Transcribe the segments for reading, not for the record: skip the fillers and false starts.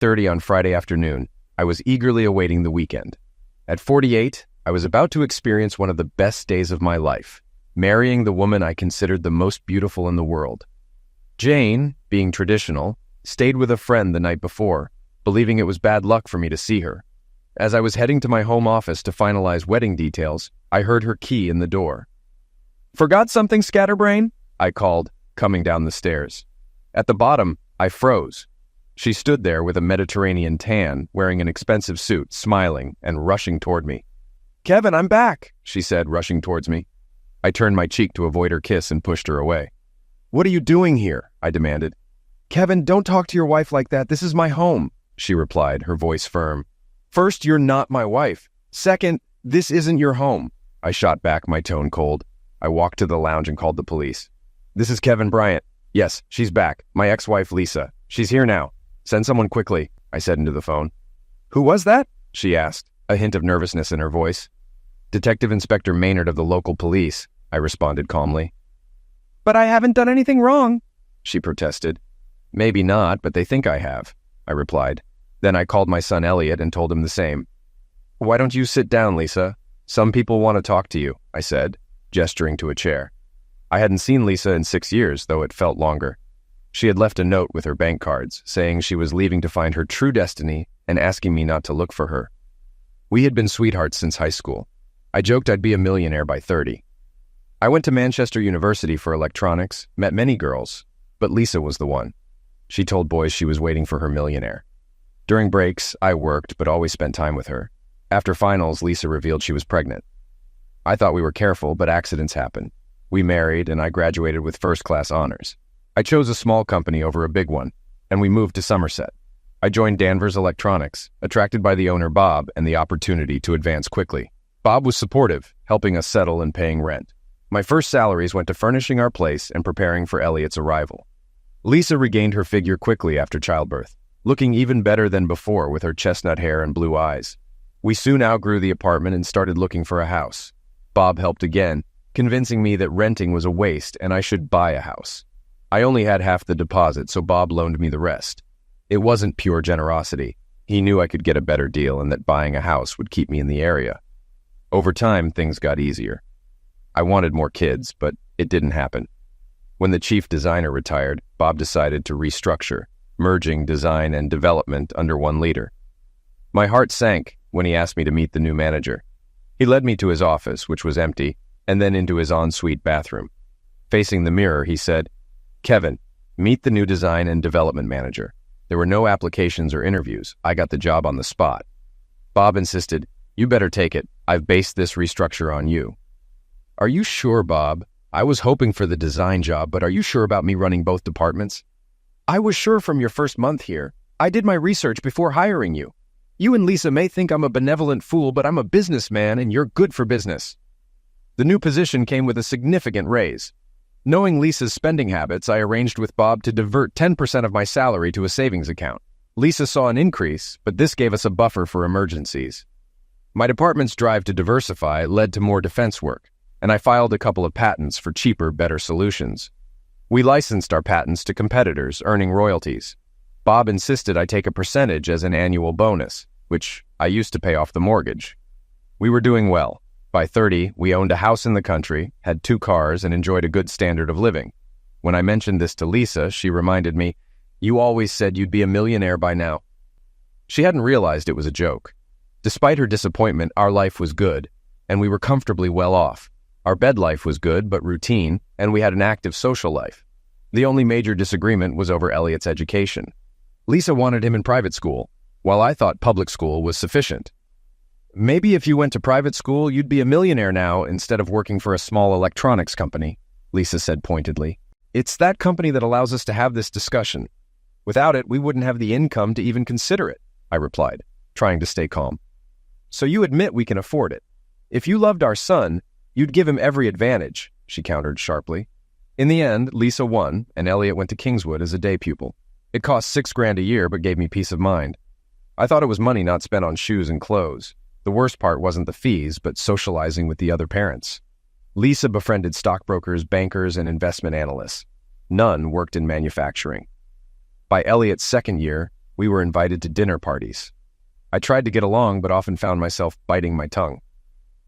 8:30 on Friday afternoon, I was eagerly awaiting the weekend. At 48, I was about to experience one of the best days of my life, marrying the woman I considered the most beautiful in the world. Jane, being traditional, stayed with a friend the night before, believing it was bad luck for me to see her. As I was heading to my home office to finalize wedding details, I heard her key in the door. "Forgot something, scatterbrain?" I called, coming down the stairs. At the bottom, I froze. She stood there with a Mediterranean tan, wearing an expensive suit, smiling and rushing toward me. "Kevin, I'm back," she said, rushing towards me. I turned my cheek to avoid her kiss and pushed her away. "What are you doing here?" I demanded. "Kevin, don't talk to your wife like that. This is my home," she replied, her voice firm. "First, you're not my wife. Second, this isn't your home." I shot back, my tone cold. I walked to the lounge and called the police. "This is Kevin Bryant. Yes, she's back. My ex-wife, Lisa. She's here now. Send someone quickly," I said into the phone. "Who was that?" she asked, a hint of nervousness in her voice. "Detective Inspector Maynard of the local police," I responded calmly. "But I haven't done anything wrong," she protested. "Maybe not, but they think I have," I replied. Then I called my son Elliot and told him the same. "Why don't you sit down, Lisa? Some people want to talk to you," I said, gesturing to a chair. I hadn't seen Lisa in 6 years, though it felt longer. She had left a note with her bank cards, saying she was leaving to find her true destiny and asking me not to look for her. We had been sweethearts since high school. I joked I'd be a millionaire by 30. I went to Manchester University for electronics, met many girls, but Lisa was the one. She told boys she was waiting for her millionaire. During breaks, I worked, but always spent time with her. After finals, Lisa revealed she was pregnant. I thought we were careful, but accidents happen. We married, and I graduated with first-class honors. I chose a small company over a big one, and we moved to Somerset. I joined Danvers Electronics, attracted by the owner Bob and the opportunity to advance quickly. Bob was supportive, helping us settle and paying rent. My first salaries went to furnishing our place and preparing for Elliot's arrival. Lisa regained her figure quickly after childbirth, looking even better than before with her chestnut hair and blue eyes. We soon outgrew the apartment and started looking for a house. Bob helped again, convincing me that renting was a waste and I should buy a house. I only had half the deposit, so Bob loaned me the rest. It wasn't pure generosity. He knew I could get a better deal and that buying a house would keep me in the area. Over time, things got easier. I wanted more kids, but it didn't happen. When the chief designer retired, Bob decided to restructure, merging design and development under one leader. My heart sank when he asked me to meet the new manager. He led me to his office, which was empty, and then into his ensuite bathroom. Facing the mirror, he said, "Kevin, meet the new design and development manager." There were no applications or interviews. I got the job on the spot. Bob insisted, "You better take it. I've based this restructure on you." "Are you sure, Bob? I was hoping for the design job, but are you sure about me running both departments?" "I was sure from your first month here. I did my research before hiring you. You and Lisa may think I'm a benevolent fool, but I'm a businessman and you're good for business." The new position came with a significant raise. Knowing Lisa's spending habits, I arranged with Bob to divert 10% of my salary to a savings account. Lisa saw an increase, but this gave us a buffer for emergencies. My department's drive to diversify led to more defense work, and I filed a couple of patents for cheaper, better solutions. We licensed our patents to competitors, earning royalties. Bob insisted I take a percentage as an annual bonus, which I used to pay off the mortgage. We were doing well. By 30, we owned a house in the country, had 2 cars, and enjoyed a good standard of living. When I mentioned this to Lisa, she reminded me, "You always said you'd be a millionaire by now." She hadn't realized it was a joke. Despite her disappointment, our life was good, and we were comfortably well off. Our bed life was good but routine, and we had an active social life. The only major disagreement was over Elliot's education. Lisa wanted him in private school, while I thought public school was sufficient. "Maybe if you went to private school, you'd be a millionaire now instead of working for a small electronics company," Lisa said pointedly. "It's that company that allows us to have this discussion. Without it, we wouldn't have the income to even consider it," I replied, trying to stay calm. "So you admit we can afford it. If you loved our son, you'd give him every advantage," she countered sharply. In the end, Lisa won, and Elliot went to Kingswood as a day pupil. It cost $6,000 a year, but gave me peace of mind. I thought it was money not spent on shoes and clothes. The worst part wasn't the fees, but socializing with the other parents. Lisa befriended stockbrokers, bankers, and investment analysts. None worked in manufacturing. By Elliot's second year, We were invited to dinner parties. I tried to get along, but often found myself biting my tongue.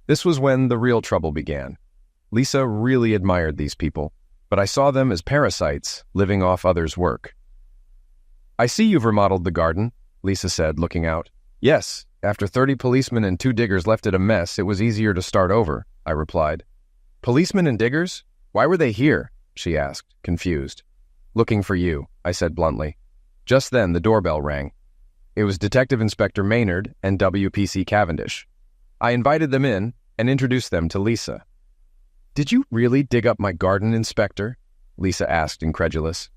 This was when the real trouble began. Lisa really admired these people, but I saw them as parasites living off others' work. "I see you've remodeled the garden," Lisa said, looking out. "Yes, after 30 policemen and 2 diggers left it a mess, it was easier to start over," I replied. "Policemen and diggers? Why were they here?" she asked, confused. "Looking for you," I said bluntly. Just then, the doorbell rang. It was Detective Inspector Maynard and WPC Cavendish. I invited them in and introduced them to Lisa. "Did you really dig up my garden, Inspector?" Lisa asked, incredulous.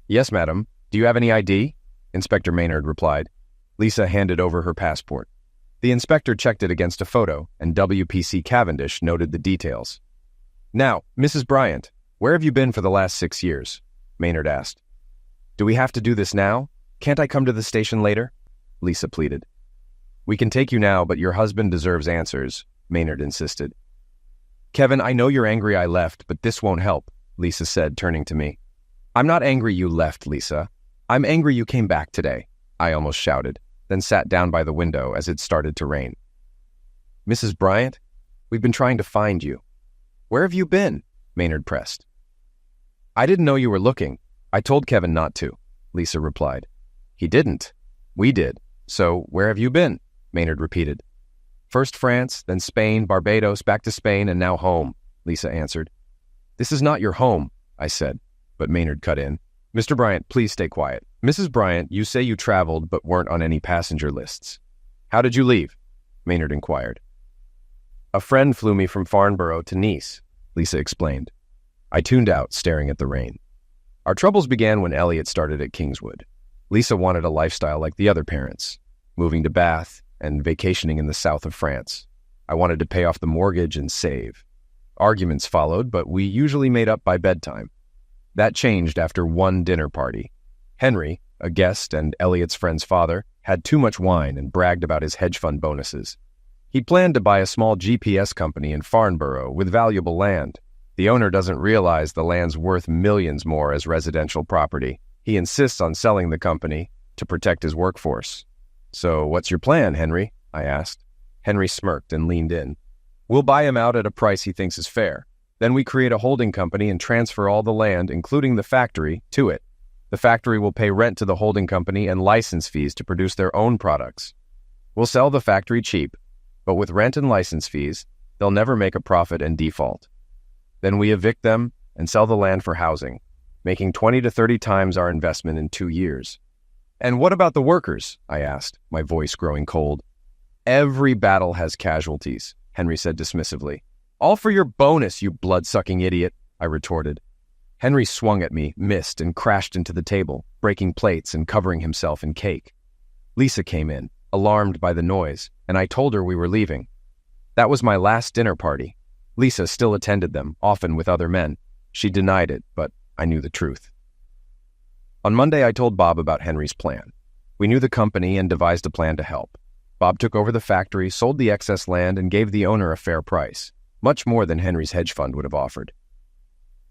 "Yes, madam. Do you have any ID?" Inspector Maynard replied. Lisa handed over her passport. The inspector checked it against a photo, and WPC Cavendish noted the details. "Now, Mrs. Bryant, where have you been for the last 6 years?" Maynard asked. "Do we have to do this now? Can't I come to the station later?" Lisa pleaded. "We can take you now, but your husband deserves answers," Maynard insisted. "Kevin, I know you're angry I left, but this won't help," Lisa said, turning to me. "I'm not angry you left, Lisa. I'm angry you came back today," I almost shouted, then sat down by the window as it started to rain. "Mrs. Bryant, we've been trying to find you." "Where have you been?" Maynard pressed. "I didn't know you were looking. I told Kevin not to," Lisa replied. "He didn't. We did. So where have you been?" Maynard repeated. "First France, then Spain, Barbados, back to Spain, and now home," Lisa answered. "This is not your home," I said, but Maynard cut in. "Mr. Bryant, please stay quiet. Mrs. Bryant, you say you traveled but weren't on any passenger lists. How did you leave?" Maynard inquired. "A friend flew me from Farnborough to Nice," Lisa explained. I tuned out, staring at the rain. Our troubles began when Elliot started at Kingswood. Lisa wanted a lifestyle like the other parents, moving to Bath and vacationing in the south of France. I wanted to pay off the mortgage and save. Arguments followed, but we usually made up by bedtime. That changed after one dinner party. Henry, a guest and Elliot's friend's father, had too much wine and bragged about his hedge fund bonuses. He planned to buy a small GPS company in Farnborough with valuable land. The owner doesn't realize the land's worth millions more as residential property. He insists on selling the company to protect his workforce. "So what's your plan, Henry?" I asked. Henry smirked and leaned in. "We'll buy him out at a price he thinks is fair. Then we create a holding company and transfer all the land, including the factory, to it. The factory will pay rent to the holding company and license fees to produce their own products. We'll sell the factory cheap, but with rent and license fees, they'll never make a profit and default. Then we evict them and sell the land for housing, making 20 to 30 times our investment in 2 years. "And what about the workers?" I asked, my voice growing cold. "Every battle has casualties," Henry said dismissively. "All for your bonus, you blood-sucking idiot," I retorted. Henry swung at me, missed, and crashed into the table, breaking plates and covering himself in cake. Lisa came in, alarmed by the noise, and I told her we were leaving. That was my last dinner party. Lisa still attended them, often with other men. She denied it, but I knew the truth. On Monday, I told Bob about Henry's plan. We knew the company and devised a plan to help. Bob took over the factory, sold the excess land, and gave the owner a fair price, much more than Henry's hedge fund would have offered.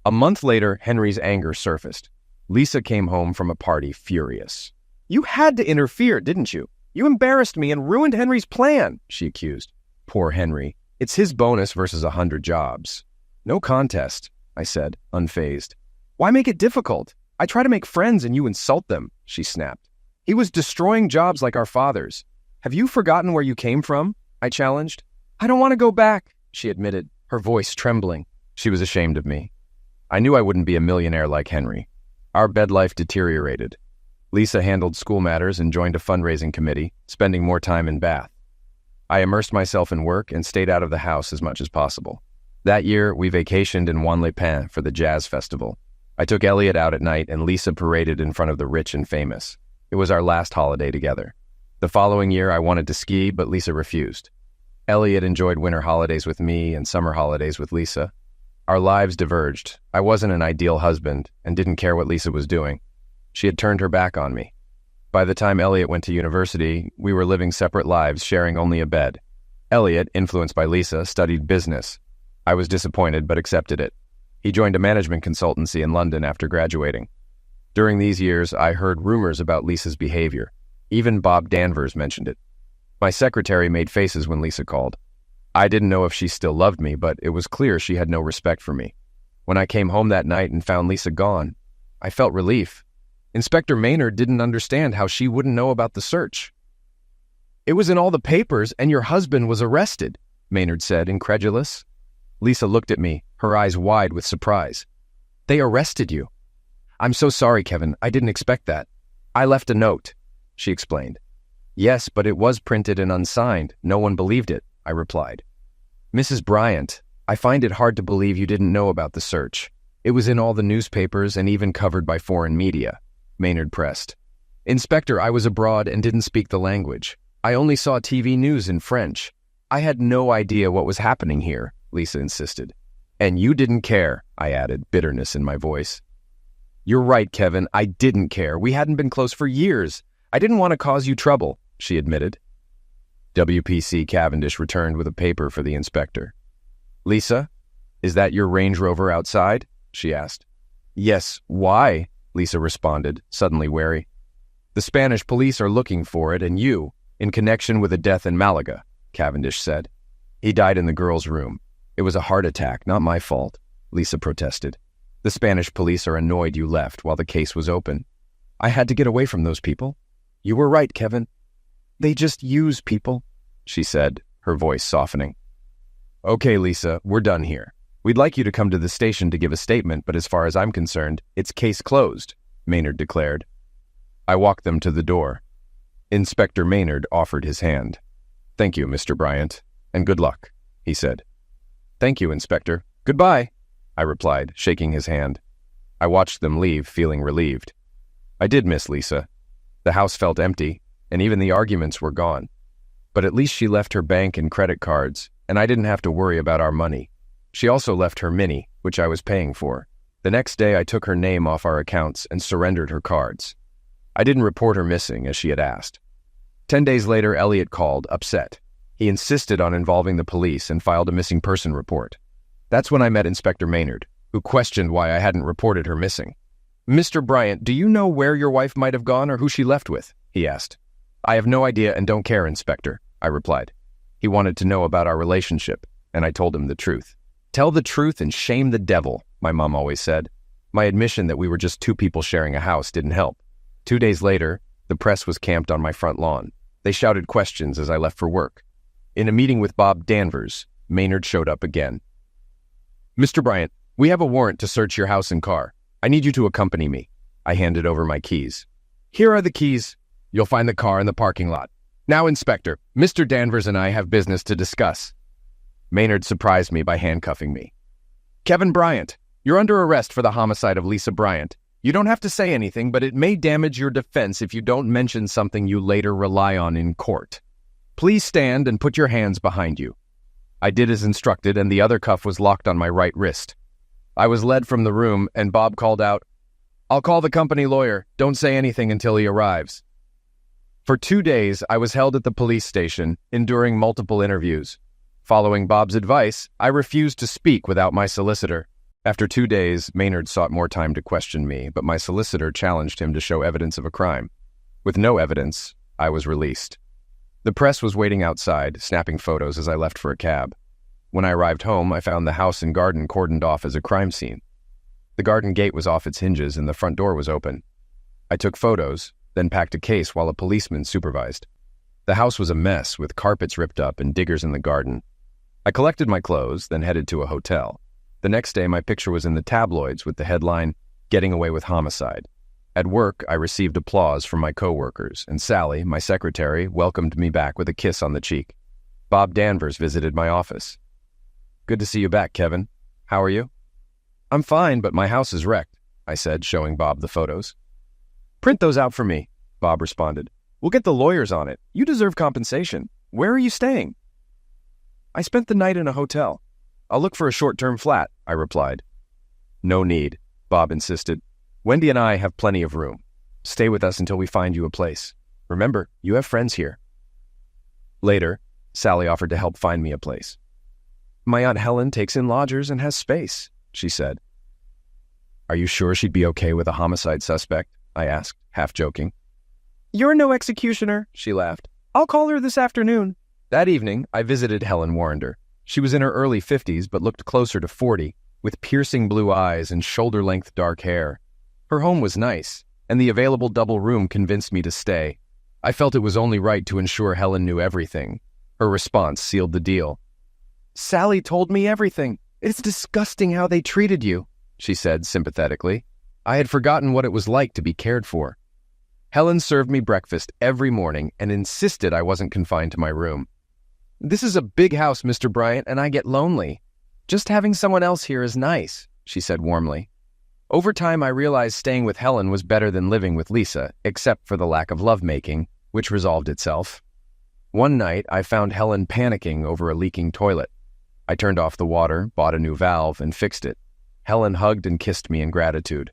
A month later, Henry's anger surfaced. Lisa came home from a party furious. "You had to interfere, didn't you? You embarrassed me and ruined Henry's plan," she accused. Poor Henry. It's his bonus versus 100 jobs. "No contest," I said, unfazed. "Why make it difficult? I try to make friends and you insult them," she snapped. "He was destroying jobs like our fathers. Have you forgotten where you came from?" I challenged. "I don't want to go back," she admitted, her voice trembling. She was ashamed of me. I knew I wouldn't be a millionaire like Henry. Our bed life deteriorated. Lisa handled school matters and joined a fundraising committee, spending more time in Bath. I immersed myself in work and stayed out of the house as much as possible. That year, we vacationed in Juan-les-Pins for the jazz festival. I took Elliot out at night and Lisa paraded in front of the rich and famous. It was our last holiday together. The following year, I wanted to ski, but Lisa refused. Elliot enjoyed winter holidays with me and summer holidays with Lisa. Our lives diverged. I wasn't an ideal husband and didn't care what Lisa was doing. She had turned her back on me. By the time Elliot went to university, we were living separate lives, sharing only a bed. Elliot, influenced by Lisa, studied business. I was disappointed, but accepted it. He joined a management consultancy in London after graduating. During these years, I heard rumors about Lisa's behavior. Even Bob Danvers mentioned it. My secretary made faces when Lisa called. I didn't know if she still loved me, but it was clear she had no respect for me. When I came home that night and found Lisa gone, I felt relief. Inspector Maynard didn't understand how she wouldn't know about the search. "It was in all the papers, and your husband was arrested," Maynard said, incredulous. Lisa looked at me, her eyes wide with surprise. "They arrested you?" "I'm so sorry, Kevin. I didn't expect that. I left a note," she explained. "Yes, but it was printed and unsigned. No one believed it," I replied. "Mrs. Bryant, I find it hard to believe you didn't know about the search. It was in all the newspapers and even covered by foreign media," Maynard pressed. "Inspector, I was abroad and didn't speak the language. I only saw TV news in French. I had no idea what was happening here," Lisa insisted. "And you didn't care," I added, bitterness in my voice. "You're right, Kevin. I didn't care. We hadn't been close for years. I didn't want to cause you trouble," she admitted. WPC Cavendish returned with a paper for the inspector. "Lisa, is that your Range Rover outside?" she asked. "Yes, why?" Lisa responded, suddenly wary. "The Spanish police are looking for it, and you, in connection with a death in Malaga," Cavendish said. "He died in the girl's room. It was a heart attack, not my fault," Lisa protested. "The Spanish police are annoyed you left while the case was open. I had to get away from those people." "You were right, Kevin. They just use people," she said, her voice softening. "Okay, Lisa, we're done here. We'd like you to come to the station to give a statement, but as far as I'm concerned, it's case closed," Maynard declared. I walked them to the door. Inspector Maynard offered his hand. "Thank you, Mr. Bryant, and good luck," he said. "Thank you, Inspector. Goodbye," I replied, shaking his hand. I watched them leave, feeling relieved. I did miss Lisa. The house felt empty, and even the arguments were gone. But at least she left her bank and credit cards, and I didn't have to worry about our money. She also left her Mini, which I was paying for. The next day I took her name off our accounts and surrendered her cards. I didn't report her missing, as she had asked. 10 days later, Elliot called, upset. He insisted on involving the police and filed a missing person report. That's when I met Inspector Maynard, who questioned why I hadn't reported her missing. "Mr. Bryant, do you know where your wife might have gone or who she left with?" he asked. "I have no idea and don't care, Inspector," I replied. He wanted to know about our relationship, and I told him the truth. "Tell the truth and shame the devil," my mom always said. My admission that we were just two people sharing a house didn't help. 2 days later, the press was camped on my front lawn. They shouted questions as I left for work. In a meeting with Bob Danvers, Maynard showed up again. "Mr. Bryant, we have a warrant to search your house and car. I need you to accompany me." I handed over my keys. "Here are the keys. You'll find the car in the parking lot. Now, Inspector, Mr. Danvers and I have business to discuss." Maynard surprised me by handcuffing me. "Kevin Bryant, you're under arrest for the homicide of Lisa Bryant. You don't have to say anything, but it may damage your defense if you don't mention something you later rely on in court. Please stand and put your hands behind you." I did as instructed, and the other cuff was locked on my right wrist. I was led from the room, and Bob called out, "I'll call the company lawyer. Don't say anything until he arrives." For 2 days, I was held at the police station, enduring multiple interviews. Following Bob's advice, I refused to speak without my solicitor. After 2 days, Maynard sought more time to question me, but my solicitor challenged him to show evidence of a crime. With no evidence, I was released. The press was waiting outside, snapping photos as I left for a cab. When I arrived home, I found the house and garden cordoned off as a crime scene. The garden gate was off its hinges and the front door was open. I took photos, then packed a case while a policeman supervised. The house was a mess, with carpets ripped up and diggers in the garden. I collected my clothes, then headed to a hotel. The next day, my picture was in the tabloids with the headline, "Getting Away with Homicide." At work, I received applause from my coworkers, and Sally, my secretary, welcomed me back with a kiss on the cheek. Bob Danvers visited my office. "Good to see you back, Kevin. How are you?" "I'm fine, but my house is wrecked," I said, showing Bob the photos. "Print those out for me," Bob responded. "We'll get the lawyers on it. You deserve compensation. Where are you staying?" "I spent the night in a hotel. I'll look for a short-term flat," I replied. "No need," Bob insisted. "Wendy and I have plenty of room. Stay with us until we find you a place. Remember, you have friends here." Later, Sally offered to help find me a place. "My Aunt Helen takes in lodgers and has space," she said. "Are you sure she'd be okay with a homicide suspect?" I asked, half joking. You're no executioner, she laughed. I'll call her this afternoon. That evening, I visited Helen Warrender. She was in her early 50s but looked closer to 40, with piercing blue eyes and shoulder-length dark hair. Her home was nice, and the available double room convinced me to stay. I felt it was only right to ensure Helen knew everything. Her response sealed the deal. Sally told me everything. It's disgusting how they treated you, she said sympathetically. I had forgotten what it was like to be cared for. Helen served me breakfast every morning and insisted I wasn't confined to my room. This is a big house, Mr. Bryant, and I get lonely. Just having someone else here is nice, she said warmly. Over time, I realized staying with Helen was better than living with Lisa, except for the lack of lovemaking, which resolved itself. One night, I found Helen panicking over a leaking toilet. I turned off the water, bought a new valve, and fixed it. Helen hugged and kissed me in gratitude.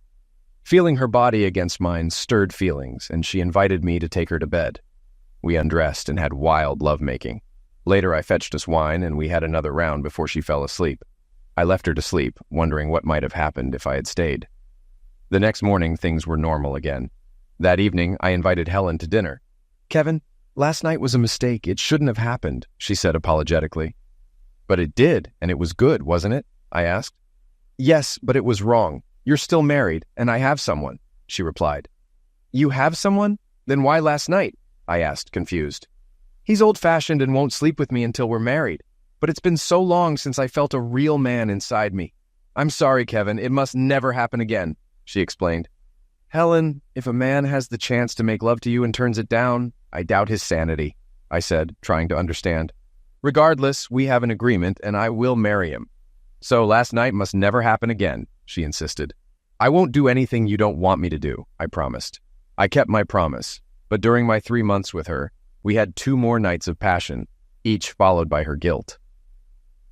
Feeling her body against mine stirred feelings, and she invited me to take her to bed. We undressed and had wild lovemaking. Later, I fetched us wine, and we had another round before she fell asleep. I left her to sleep, wondering what might have happened if I had stayed. The next morning, things were normal again. That evening, I invited Helen to dinner. Kevin, last night was a mistake. It shouldn't have happened, she said apologetically. But it did, and it was good, wasn't it? I asked. Yes, but it was wrong. You're still married, and I have someone, she replied. You have someone? Then why last night? I asked, confused. He's old-fashioned and won't sleep with me until we're married. But it's been so long since I felt a real man inside me. I'm sorry, Kevin. It must never happen again, she explained. Helen, if a man has the chance to make love to you and turns it down, I doubt his sanity, I said, trying to understand. Regardless, we have an agreement, and I will marry him. So last night must never happen again, she insisted. I won't do anything you don't want me to do, I promised. I kept my promise, but during my 3 months with her, we had 2 more nights of passion, each followed by her guilt.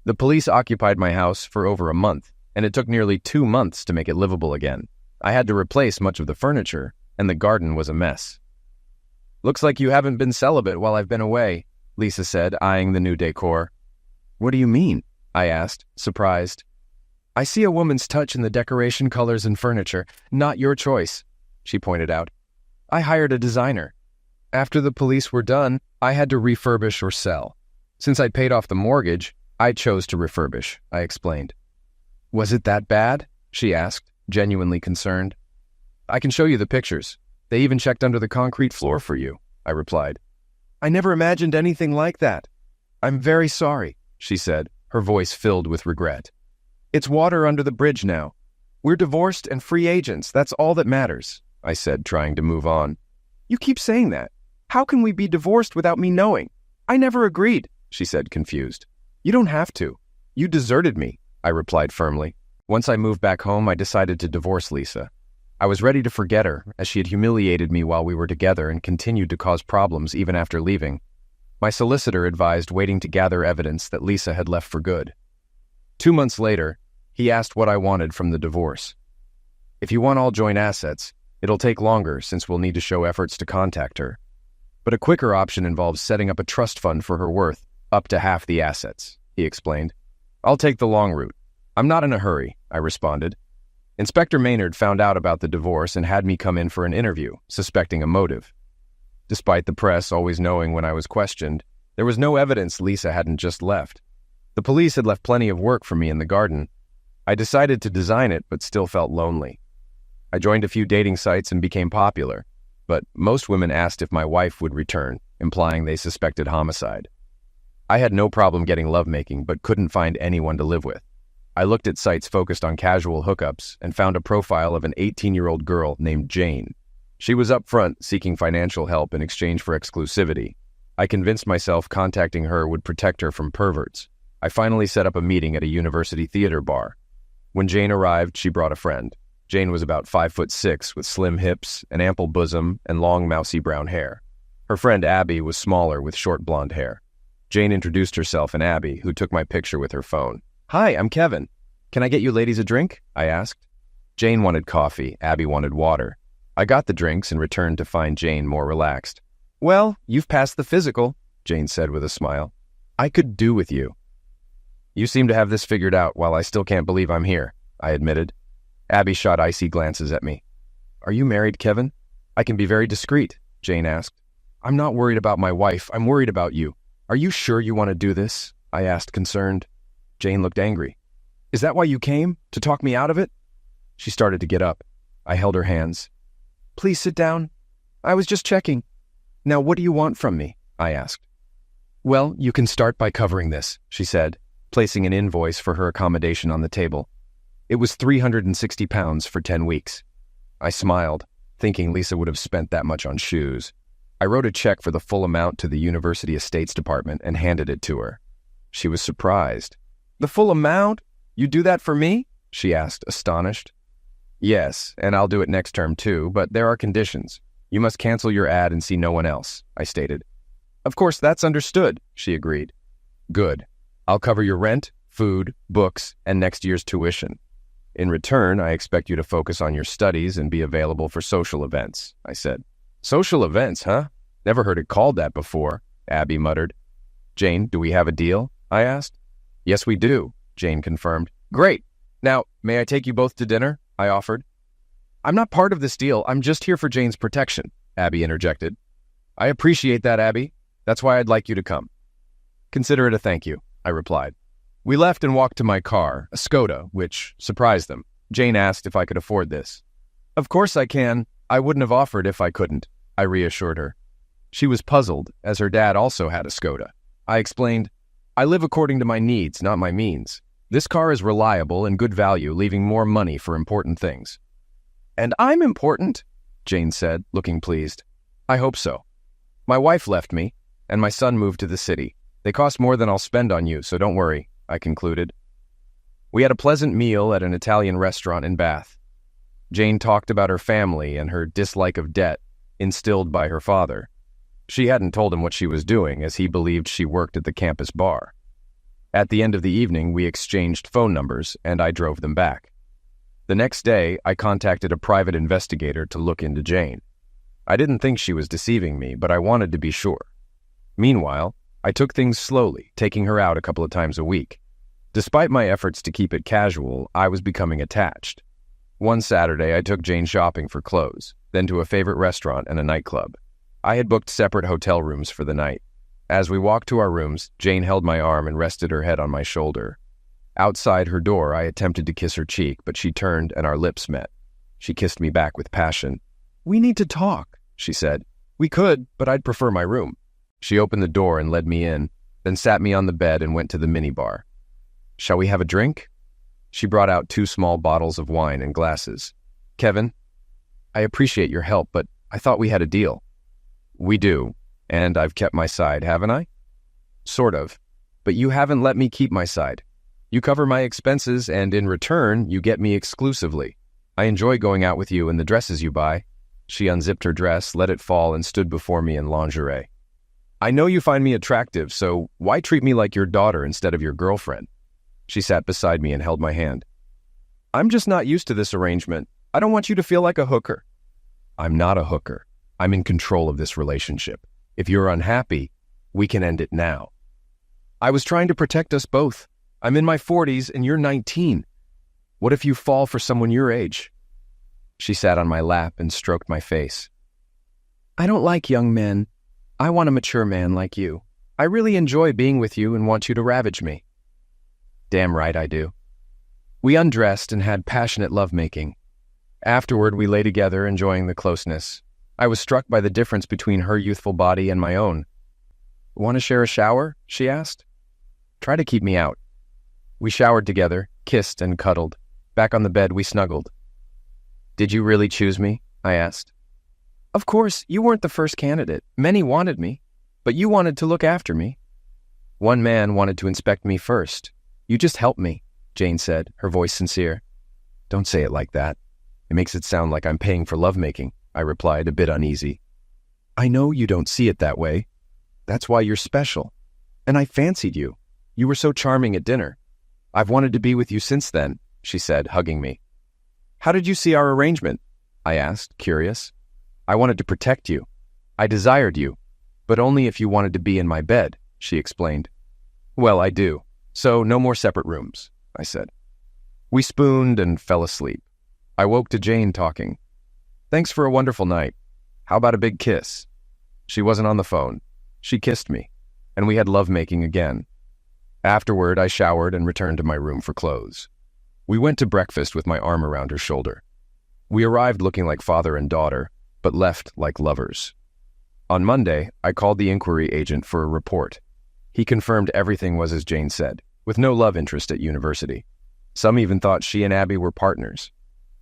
The police occupied my house for over a month, and it took nearly 2 months to make it livable again. I had to replace much of the furniture, and the garden was a mess. Looks like you haven't been celibate while I've been away, Lisa said, eyeing the new decor. What do you mean? I asked, surprised. I see a woman's touch in the decoration, colors, and furniture. Not your choice, she pointed out. I hired a designer. After the police were done, I had to refurbish or sell. Since I'd paid off the mortgage, I chose to refurbish, I explained. Was it that bad? She asked, genuinely concerned. I can show you the pictures. They even checked under the concrete floor for you, I replied. I never imagined anything like that. I'm very sorry, she said, her voice filled with regret. It's water under the bridge now. We're divorced and free agents. That's all that matters, I said, trying to move on. You keep saying that. How can we be divorced without me knowing? I never agreed, she said, confused. You don't have to. You deserted me, I replied firmly. Once I moved back home, I decided to divorce Lisa. I was ready to forget her, as she had humiliated me while we were together and continued to cause problems even after leaving. My solicitor advised waiting to gather evidence that Lisa had left for good. 2 months later, he asked what I wanted from the divorce. If you want all joint assets, it'll take longer since we'll need to show efforts to contact her. But a quicker option involves setting up a trust fund for her worth, up to half the assets, he explained. I'll take the long route. I'm not in a hurry, I responded. Inspector Maynard found out about the divorce and had me come in for an interview, suspecting a motive. Despite the press always knowing when I was questioned, there was no evidence Lisa hadn't just left. The police had left plenty of work for me in the garden. I decided to design it, but still felt lonely. I joined a few dating sites and became popular, but most women asked if my wife would return, implying they suspected homicide. I had no problem getting lovemaking, but couldn't find anyone to live with. I looked at sites focused on casual hookups and found a profile of an 18-year-old girl named Jane. She was upfront, seeking financial help in exchange for exclusivity. I convinced myself contacting her would protect her from perverts. I finally set up a meeting at a university theater bar. When Jane arrived, she brought a friend. Jane was about 5'6", with slim hips, an ample bosom, and long, mousy brown hair. Her friend Abby was smaller with short blonde hair. Jane introduced herself and Abby, who took my picture with her phone. Hi, I'm Kevin. Can I get you ladies a drink? I asked. Jane wanted coffee, Abby wanted water. I got the drinks and returned to find Jane more relaxed. Well, you've passed the physical, Jane said with a smile. I could do with you. You seem to have this figured out while I still can't believe I'm here, I admitted. Abby shot icy glances at me. Are you married, Kevin? I can be very discreet. Jane asked. I'm not worried about my wife. I'm worried about you. Are you sure you want to do this? I asked, concerned. Jane looked angry. Is that why you came? To talk me out of it? She started to get up. I held her hands. Please sit down. I was just checking. Now, what do you want from me? I asked. Well, you can start by covering this, she said, placing an invoice for her accommodation on the table. It was £360 for 10 weeks. I smiled, thinking Lisa would have spent that much on shoes. I wrote a check for the full amount to the University Estates Department and handed it to her. She was surprised. The full amount? You do that for me? She asked, astonished. Yes, and I'll do it next term too, but there are conditions. You must cancel your ad and see no one else, I stated. Of course, that's understood, she agreed. Good. I'll cover your rent, food, books, and next year's tuition. In return, I expect you to focus on your studies and be available for social events, I said. Social events, huh? Never heard it called that before, Abby muttered. Jane, do we have a deal? I asked. Yes, we do, Jane confirmed. Great. Now, may I take you both to dinner? I offered. I'm not part of this deal. I'm just here for Jane's protection, Abby interjected. I appreciate that, Abby. That's why I'd like you to come. Consider it a thank you, I replied. We left and walked to my car, a Skoda, which surprised them. Jane asked if I could afford this. Of course I can. I wouldn't have offered if I couldn't, I reassured her. She was puzzled, as her dad also had a Skoda. I explained, I live according to my needs, not my means. This car is reliable and good value, leaving more money for important things. And I'm important, Jane said, looking pleased. I hope so. My wife left me, and my son moved to the city. They cost more than I'll spend on you, so don't worry, I concluded. We had a pleasant meal at an Italian restaurant in Bath. Jane talked about her family and her dislike of debt, instilled by her father. She hadn't told him what she was doing, as he believed she worked at the campus bar. At the end of the evening, we exchanged phone numbers, and I drove them back. The next day, I contacted a private investigator to look into Jane. I didn't think she was deceiving me, but I wanted to be sure. Meanwhile, I took things slowly, taking her out a couple of times a week. Despite my efforts to keep it casual, I was becoming attached. One Saturday, I took Jane shopping for clothes, then to a favorite restaurant and a nightclub. I had booked separate hotel rooms for the night. As we walked to our rooms, Jane held my arm and rested her head on my shoulder. Outside her door, I attempted to kiss her cheek, but she turned and our lips met. She kissed me back with passion. We need to talk, she said. We could, but I'd prefer my room. She opened the door and led me in, then sat me on the bed and went to the minibar. Shall we have a drink? She brought out 2 small bottles of wine and glasses. Kevin, I appreciate your help, but I thought we had a deal. We do, and I've kept my side, haven't I? Sort of, but you haven't let me keep my side. You cover my expenses, and in return, you get me exclusively. I enjoy going out with you and the dresses you buy. She unzipped her dress, let it fall, and stood before me in lingerie. I know you find me attractive, so why treat me like your daughter instead of your girlfriend? She sat beside me and held my hand. I'm just not used to this arrangement. I don't want you to feel like a hooker. I'm not a hooker. I'm in control of this relationship. If you're unhappy, we can end it now. I was trying to protect us both. I'm in my 40s and you're 19. What if you fall for someone your age? She sat on my lap and stroked my face. I don't like young men. I want a mature man like you. I really enjoy being with you and want you to ravage me. Damn right I do. We undressed and had passionate lovemaking. Afterward, we lay together, enjoying the closeness. I was struck by the difference between her youthful body and my own. Want to share a shower? She asked. Try to keep me out. We showered together, kissed and cuddled. Back on the bed, we snuggled. Did you really choose me? I asked. Of course, you weren't the first candidate. Many wanted me, but you wanted to look after me. One man wanted to inspect me first. You just helped me, Jane said, her voice sincere. Don't say it like that. It makes it sound like I'm paying for lovemaking, I replied, a bit uneasy. I know you don't see it that way. That's why you're special. And I fancied you. You were so charming at dinner. I've wanted to be with you since then, she said, hugging me. How did you see our arrangement? I asked, curious. I wanted to protect you. I desired you, but only if you wanted to be in my bed, she explained. Well, I do. So no more separate rooms, I said. We spooned and fell asleep. I woke to Jane talking. Thanks for a wonderful night. How about a big kiss? She wasn't on the phone. She kissed me, and we had lovemaking again. Afterward, I showered and returned to my room for clothes. We went to breakfast with my arm around her shoulder. We arrived looking like father and daughter, but left like lovers. On Monday, I called the inquiry agent for a report. He confirmed everything was as Jane said, with no love interest at university. Some even thought she and Abby were partners.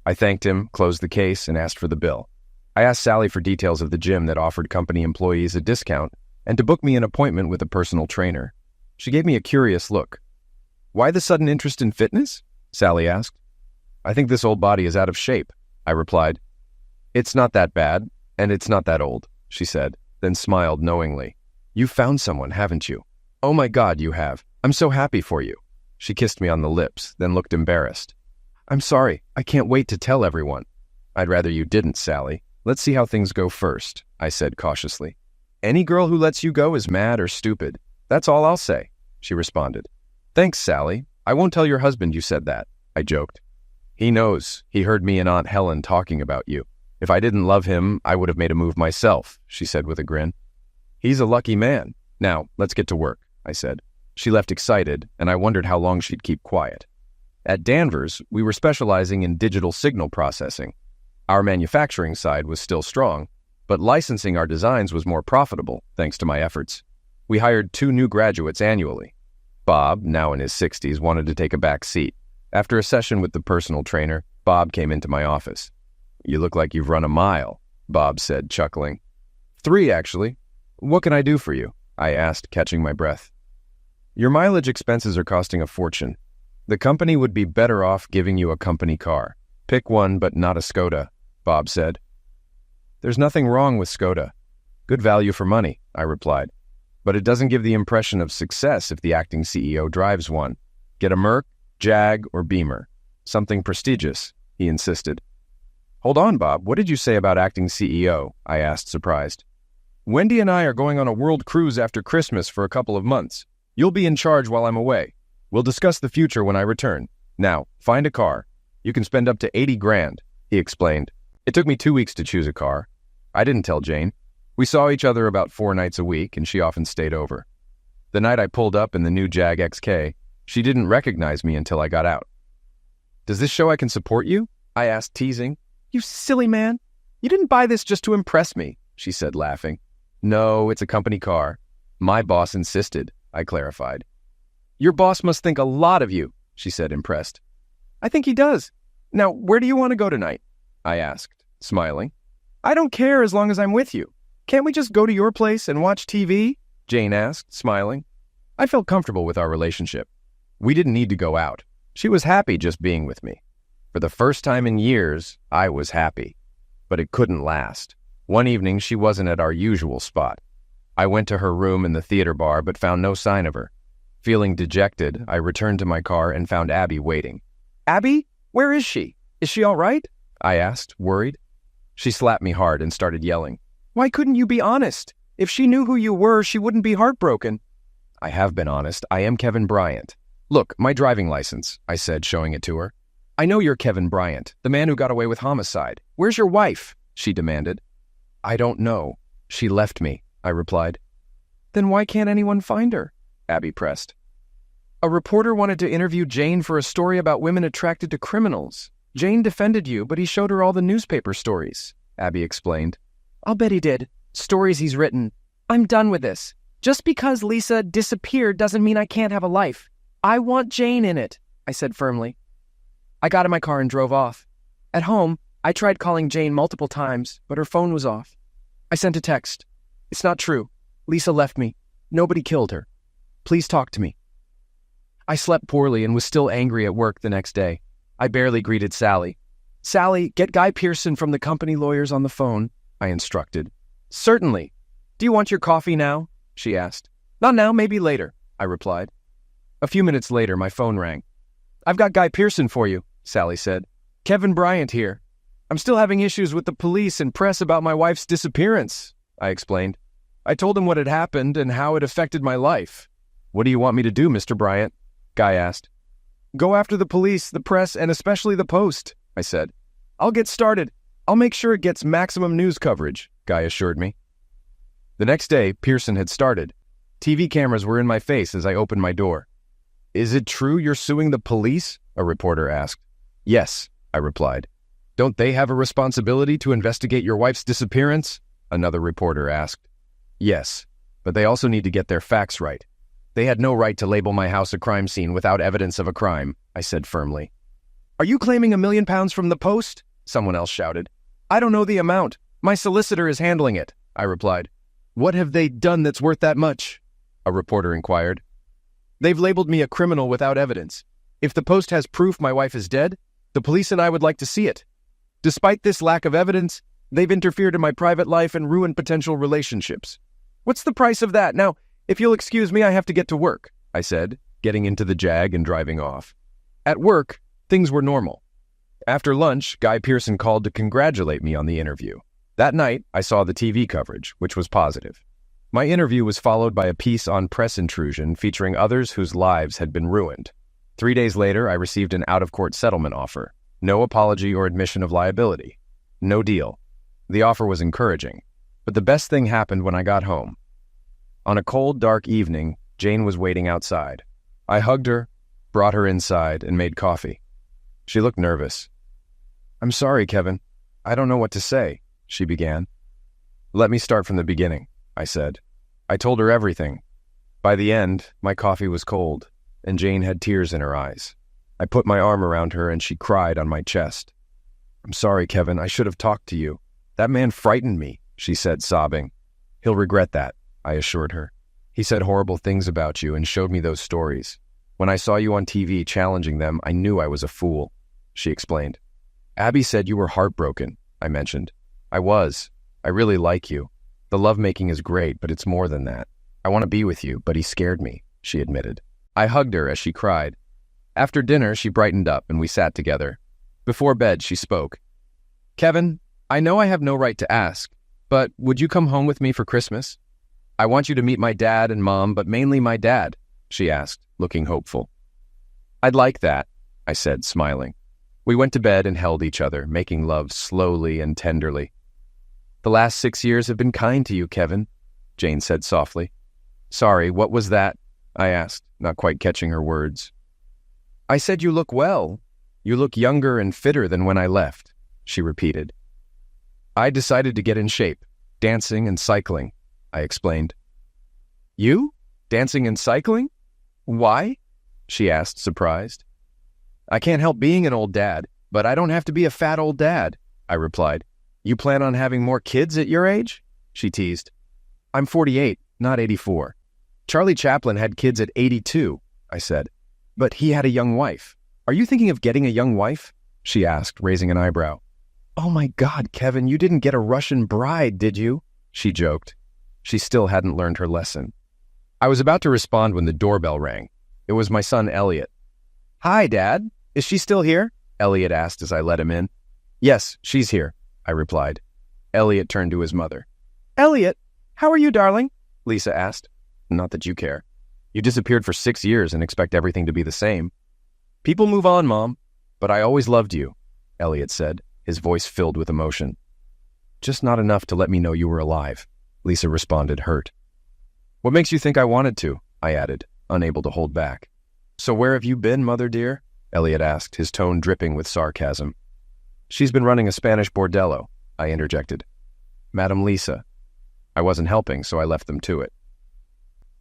I thanked him, closed the case, and asked for the bill. I asked Sally for details of the gym that offered company employees a discount and to book me an appointment with a personal trainer. She gave me a curious look. "Why the sudden interest in fitness?" Sally asked. "I think this old body is out of shape," I replied. "It's not that bad, and it's not that old," she said, then smiled knowingly. "You've found someone, haven't you?" "Oh my God, you have. I'm so happy for you." She kissed me on the lips, then looked embarrassed. "I'm sorry. I can't wait to tell everyone." "I'd rather you didn't, Sally. Let's see how things go first," I said cautiously. "Any girl who lets you go is mad or stupid. That's all I'll say," she responded. "Thanks, Sally. I won't tell your husband you said that," I joked. "He knows. He heard me and Aunt Helen talking about you. If I didn't love him, I would have made a move myself," she said with a grin. "He's a lucky man. Now, let's get to work," I said. She left excited, and I wondered how long she'd keep quiet. At Danvers, we were specializing in digital signal processing. Our manufacturing side was still strong, but licensing our designs was more profitable, thanks to my efforts. We hired 2 new graduates annually. Bob, now in his 60s, wanted to take a back seat. After a session with the personal trainer, Bob came into my office. "You look like you've run a mile," Bob said, chuckling. 3, actually. "What can I do for you?" I asked, catching my breath. "Your mileage expenses are costing a fortune. The company would be better off giving you a company car. Pick one, but not a Skoda," Bob said. "There's nothing wrong with Skoda. Good value for money," I replied. "But it doesn't give the impression of success if the acting CEO drives one. Get a Merc, Jag, or Beamer. Something prestigious," he insisted. "Hold on, Bob. What did you say about acting CEO?" I asked, surprised. "Wendy and I are going on a world cruise after Christmas for a couple of months. You'll be in charge while I'm away. We'll discuss the future when I return. Now, find a car. You can spend up to 80 grand, he explained. It took me 2 weeks to choose a car. I didn't tell Jane. We saw each other about 4 nights a week, and she often stayed over. The night I pulled up in the new Jag XK, she didn't recognize me until I got out. "Does this show I can support you?" I asked, teasing. "You silly man. You didn't buy this just to impress me," she said, laughing. "No, it's a company car. My boss insisted," I clarified. "Your boss must think a lot of you," she said, impressed. "I think he does. Now, where do you want to go tonight?" I asked, smiling. "I don't care as long as I'm with you. Can't we just go to your place and watch TV?" Jane asked, smiling. I felt comfortable with our relationship. We didn't need to go out. She was happy just being with me. For the first time in years, I was happy. But it couldn't last. One evening, she wasn't at our usual spot. I went to her room in the theater bar but found no sign of her. Feeling dejected, I returned to my car and found Abby waiting. "Abby? Where is she? Is she all right?" I asked, worried. She slapped me hard and started yelling. "Why couldn't you be honest? If she knew who you were, she wouldn't be heartbroken." "I have been honest. I am Kevin Bryant. Look, my driving license," I said, showing it to her. "I know you're Kevin Bryant, the man who got away with homicide. Where's your wife?" she demanded. "I don't know. She left me," I replied. "Then why can't anyone find her?" Abby pressed. "A reporter wanted to interview Jane for a story about women attracted to criminals. Jane defended you, but he showed her all the newspaper stories," Abby explained. "I'll bet he did. Stories he's written. I'm done with this. Just because Lisa disappeared doesn't mean I can't have a life. I want Jane in it," I said firmly. I got in my car and drove off. At home, I tried calling Jane multiple times, but her phone was off. I sent a text. "It's not true. Lisa left me. Nobody killed her. Please talk to me." I slept poorly and was still angry at work the next day. I barely greeted Sally. "Sally, get Guy Pearson from the company lawyers on the phone," I instructed. "Certainly. Do you want your coffee now?" she asked. "Not now, maybe later," I replied. A few minutes later, my phone rang. "I've got Guy Pearson for you," Sally said. "Kevin Bryant here. I'm still having issues with the police and press about my wife's disappearance," I explained. I told him what had happened and how it affected my life. "What do you want me to do, Mr. Bryant?" Guy asked. "Go after the police, the press, and especially the Post," I said. "I'll get started. I'll make sure it gets maximum news coverage," Guy assured me. The next day, Pearson had started. TV cameras were in my face as I opened my door. "Is it true you're suing the police?" a reporter asked. "Yes," I replied. "Don't they have a responsibility to investigate your wife's disappearance?" another reporter asked. "Yes, but they also need to get their facts right. They had no right to label my house a crime scene without evidence of a crime," I said firmly. "Are you claiming £1 million from the Post?" someone else shouted. "I don't know the amount. My solicitor is handling it," I replied. "What have they done that's worth that much?" a reporter inquired. "They've labeled me a criminal without evidence. If the Post has proof my wife is dead, the police and I would like to see it. Despite this lack of evidence, they've interfered in my private life and ruined potential relationships. What's the price of that? Now, if you'll excuse me, I have to get to work," I said, getting into the Jag and driving off. At work, things were normal. After lunch, Guy Pearson called to congratulate me on the interview. That night, I saw the TV coverage, which was positive. My interview was followed by a piece on press intrusion featuring others whose lives had been ruined. 3 days later, I received an out-of-court settlement offer. No apology or admission of liability. No deal. The offer was encouraging, but the best thing happened when I got home. On a cold, dark evening, Jane was waiting outside. I hugged her, brought her inside, and made coffee. She looked nervous. "I'm sorry, Kevin. I don't know what to say," she began. "Let me start from the beginning," I said. I told her everything. By the end, my coffee was cold, and Jane had tears in her eyes. I put my arm around her, and she cried on my chest. "I'm sorry, Kevin. I should have talked to you. That man frightened me," she said, sobbing. "He'll regret that," I assured her. "He said horrible things about you and showed me those stories. When I saw you on TV challenging them, I knew I was a fool," she explained. "Abby said you were heartbroken," I mentioned. "I was. I really like you. The lovemaking is great, but it's more than that. I want to be with you, but he scared me," she admitted. I hugged her as she cried. After dinner, she brightened up and we sat together. Before bed, she spoke. "Kevin, I know I have no right to ask, but would you come home with me for Christmas? I want you to meet my dad and mom, but mainly my dad," she asked, looking hopeful. "I'd like that," I said, smiling. We went to bed and held each other, making love slowly and tenderly. "The last 6 years have been kind to you, Kevin," Jane said softly. "Sorry, what was that?" I asked, not quite catching her words. "I said you look well. You look younger and fitter than when I left," she repeated. "I decided to get in shape, dancing and cycling," I explained. "You? Dancing and cycling? Why?" she asked, surprised. "I can't help being an old dad, but I don't have to be a fat old dad," I replied. "You plan on having more kids at your age?" she teased. "I'm 48, not 84. Charlie Chaplin had kids at 82, I said. "But he had a young wife. Are you thinking of getting a young wife?" she asked, raising an eyebrow. "Oh my God, Kevin, you didn't get a Russian bride, did you?" she joked. She still hadn't learned her lesson. I was about to respond when the doorbell rang. It was my son, Elliot. "Hi, Dad. Is she still here?" Elliot asked as I let him in. "Yes, she's here," I replied. Elliot turned to his mother. "Elliot, how are you, darling?" Lisa asked. "Not that you care. You disappeared for 6 years and expect everything to be the same." "People move on, Mom, but I always loved you," Elliot said, his voice filled with emotion. "Just not enough to let me know you were alive," Lisa responded, hurt. "What makes you think I wanted to?" I added, unable to hold back. "So where have you been, Mother dear?" Elliot asked, his tone dripping with sarcasm. "She's been running a Spanish bordello," I interjected. "Madam Lisa." I wasn't helping, so I left them to it.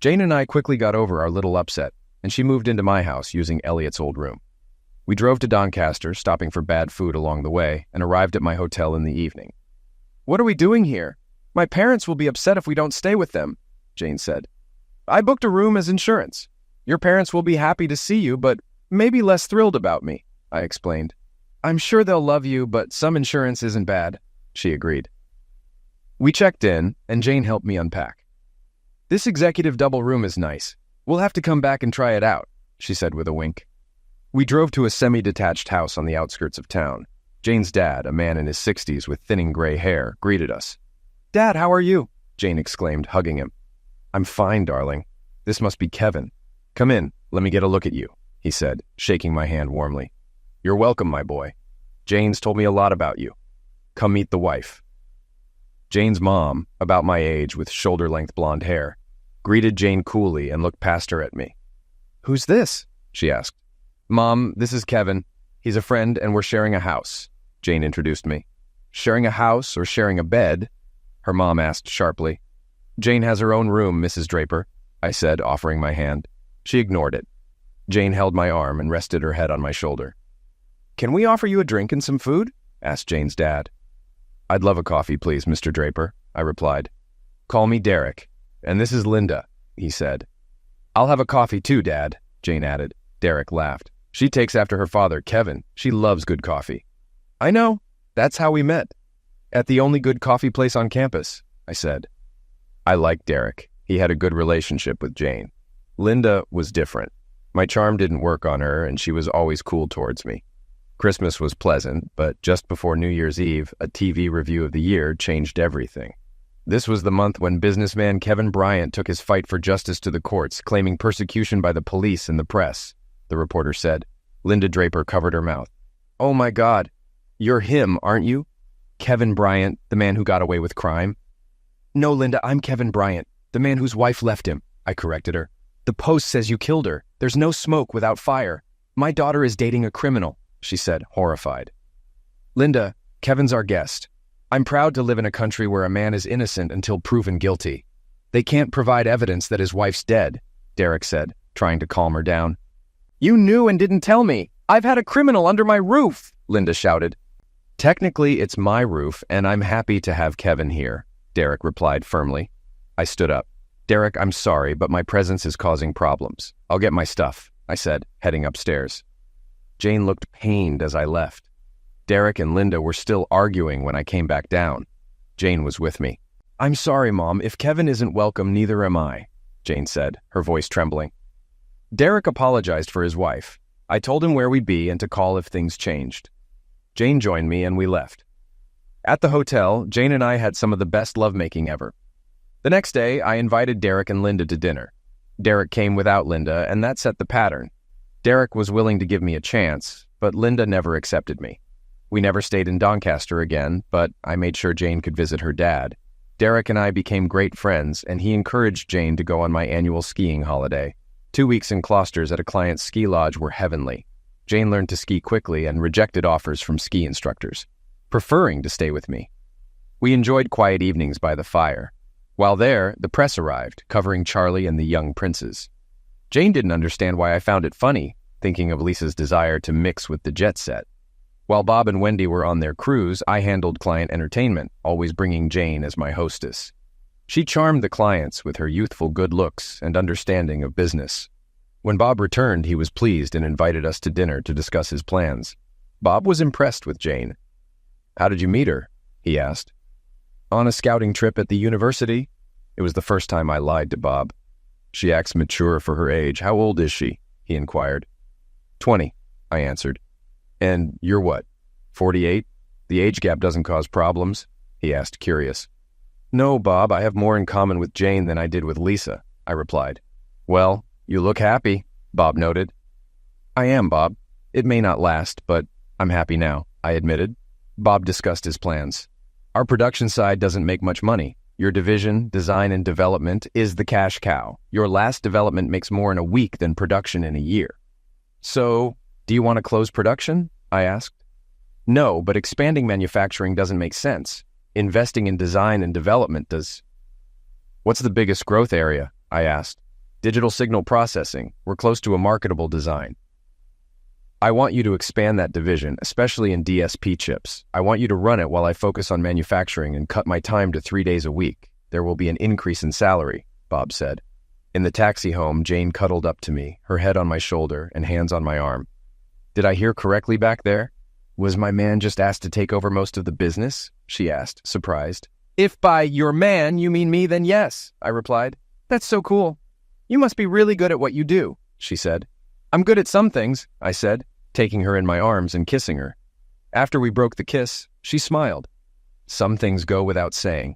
Jane and I quickly got over our little upset, and she moved into my house using Elliot's old room. We drove to Doncaster, stopping for bad food along the way, and arrived at my hotel in the evening. "What are we doing here? My parents will be upset if we don't stay with them," Jane said. "I booked a room as insurance. Your parents will be happy to see you, but maybe less thrilled about me," I explained. "I'm sure they'll love you, but some insurance isn't bad," she agreed. We checked in, and Jane helped me unpack. "This executive double room is nice. We'll have to come back and try it out," she said with a wink. We drove to a semi-detached house on the outskirts of town. Jane's dad, a man in his 60s with thinning gray hair, greeted us. "Dad, how are you?" Jane exclaimed, hugging him. "I'm fine, darling. This must be Kevin. Come in, let me get a look at you," he said, shaking my hand warmly. "You're welcome, my boy. Jane's told me a lot about you. Come meet the wife." Jane's mom, about my age with shoulder-length blonde hair, greeted Jane coolly and looked past her at me. "Who's this?" she asked. "Mom, this is Kevin. He's a friend and we're sharing a house," Jane introduced me. "Sharing a house or sharing a bed?" her mom asked sharply. "Jane has her own room, Mrs. Draper," I said, offering my hand. She ignored it. Jane held my arm and rested her head on my shoulder. "Can we offer you a drink and some food?" asked Jane's dad. "I'd love a coffee, please, Mr. Draper," I replied. "Call me Derek, and this is Linda," he said. "I'll have a coffee too, Dad," Jane added. Derek laughed. "She takes after her father, Kevin. She loves good coffee." "I know. That's how we met. At the only good coffee place on campus," I said. I liked Derek. He had a good relationship with Jane. Linda was different. My charm didn't work on her, and she was always cool towards me. Christmas was pleasant, but just before New Year's Eve, a TV review of the year changed everything. This was the month when businessman Kevin Bryant took his fight for justice to the courts, claiming persecution by the police and the press, the reporter said. Linda Draper covered her mouth. "Oh my God, you're him, aren't you? Kevin Bryant, the man who got away with crime?" "No, Linda, I'm Kevin Bryant, the man whose wife left him," I corrected her. "The Post says you killed her. There's no smoke without fire. My daughter is dating a criminal," she said, horrified. "Linda, Kevin's our guest. I'm proud to live in a country where a man is innocent until proven guilty. They can't provide evidence that his wife's dead," Derek said, trying to calm her down. "You knew and didn't tell me. I've had a criminal under my roof," Linda shouted. "Technically, it's my roof, and I'm happy to have Kevin here," Derek replied firmly. I stood up. "Derek, I'm sorry, but my presence is causing problems. I'll get my stuff," I said, heading upstairs. Jane looked pained as I left. Derek and Linda were still arguing when I came back down. Jane was with me. "I'm sorry, Mom. If Kevin isn't welcome, neither am I," Jane said, her voice trembling. Derek apologized for his wife. I told him where we'd be and to call if things changed. Jane joined me and we left. At the hotel, Jane and I had some of the best lovemaking ever. The next day, I invited Derek and Linda to dinner. Derek came without Linda, and that set the pattern. Derek was willing to give me a chance, but Linda never accepted me. We never stayed in Doncaster again, but I made sure Jane could visit her dad. Derek and I became great friends, and he encouraged Jane to go on my annual skiing holiday. 2 weeks in Closters at a client's ski lodge were heavenly. Jane learned to ski quickly and rejected offers from ski instructors, preferring to stay with me. We enjoyed quiet evenings by the fire. While there, the press arrived, covering Charlie and the young princes. Jane didn't understand why I found it funny, thinking of Lisa's desire to mix with the jet set. While Bob and Wendy were on their cruise, I handled client entertainment, always bringing Jane as my hostess. She charmed the clients with her youthful good looks and understanding of business. When Bob returned, he was pleased and invited us to dinner to discuss his plans. Bob was impressed with Jane. "How did you meet her?" he asked. "On a scouting trip at the university." It was the first time I lied to Bob. "She acts mature for her age. How old is she?" he inquired. 20, I answered. "And you're what, 48? The age gap doesn't cause problems?" he asked, curious. "No, Bob, I have more in common with Jane than I did with Lisa," I replied. "Well, you look happy," Bob noted. "I am, Bob. It may not last, but I'm happy now," I admitted. Bob discussed his plans. "Our production side doesn't make much money. Your division, design and development, is the cash cow. Your last development makes more in a week than production in a year." "So, do you want to close production?" I asked. "No, but expanding manufacturing doesn't make sense. Investing in design and development does." "What's the biggest growth area?" I asked. "Digital signal processing. We're close to a marketable design." "I want you to expand that division, especially in DSP chips. I want you to run it while I focus on manufacturing and cut my time to 3 days a week. There will be an increase in salary," Bob said. In the taxi home, Jane cuddled up to me, her head on my shoulder and hands on my arm. "Did I hear correctly back there? Was my man just asked to take over most of the business?" she asked, surprised. "If by your man you mean me, then yes," I replied. "That's so cool. You must be really good at what you do," she said. "I'm good at some things," I said, taking her in my arms and kissing her. After we broke the kiss, she smiled. Some things go without saying.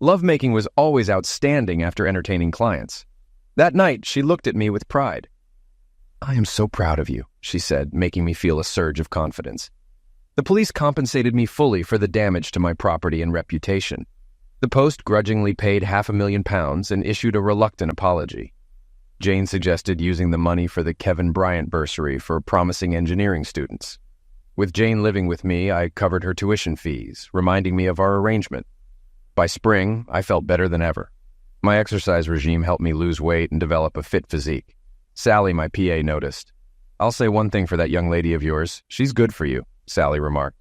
Lovemaking was always outstanding after entertaining clients. That night, she looked at me with pride. "I am so proud of you," she said, making me feel a surge of confidence. The police compensated me fully for the damage to my property and reputation. The Post grudgingly paid £500,000 and issued a reluctant apology. Jane suggested using the money for the Kevin Bryant bursary for promising engineering students. With Jane living with me, I covered her tuition fees, reminding me of our arrangement. By spring, I felt better than ever. My exercise regime helped me lose weight and develop a fit physique. Sally, my PA, noticed. "I'll say one thing for that young lady of yours. She's good for you," Sally remarked.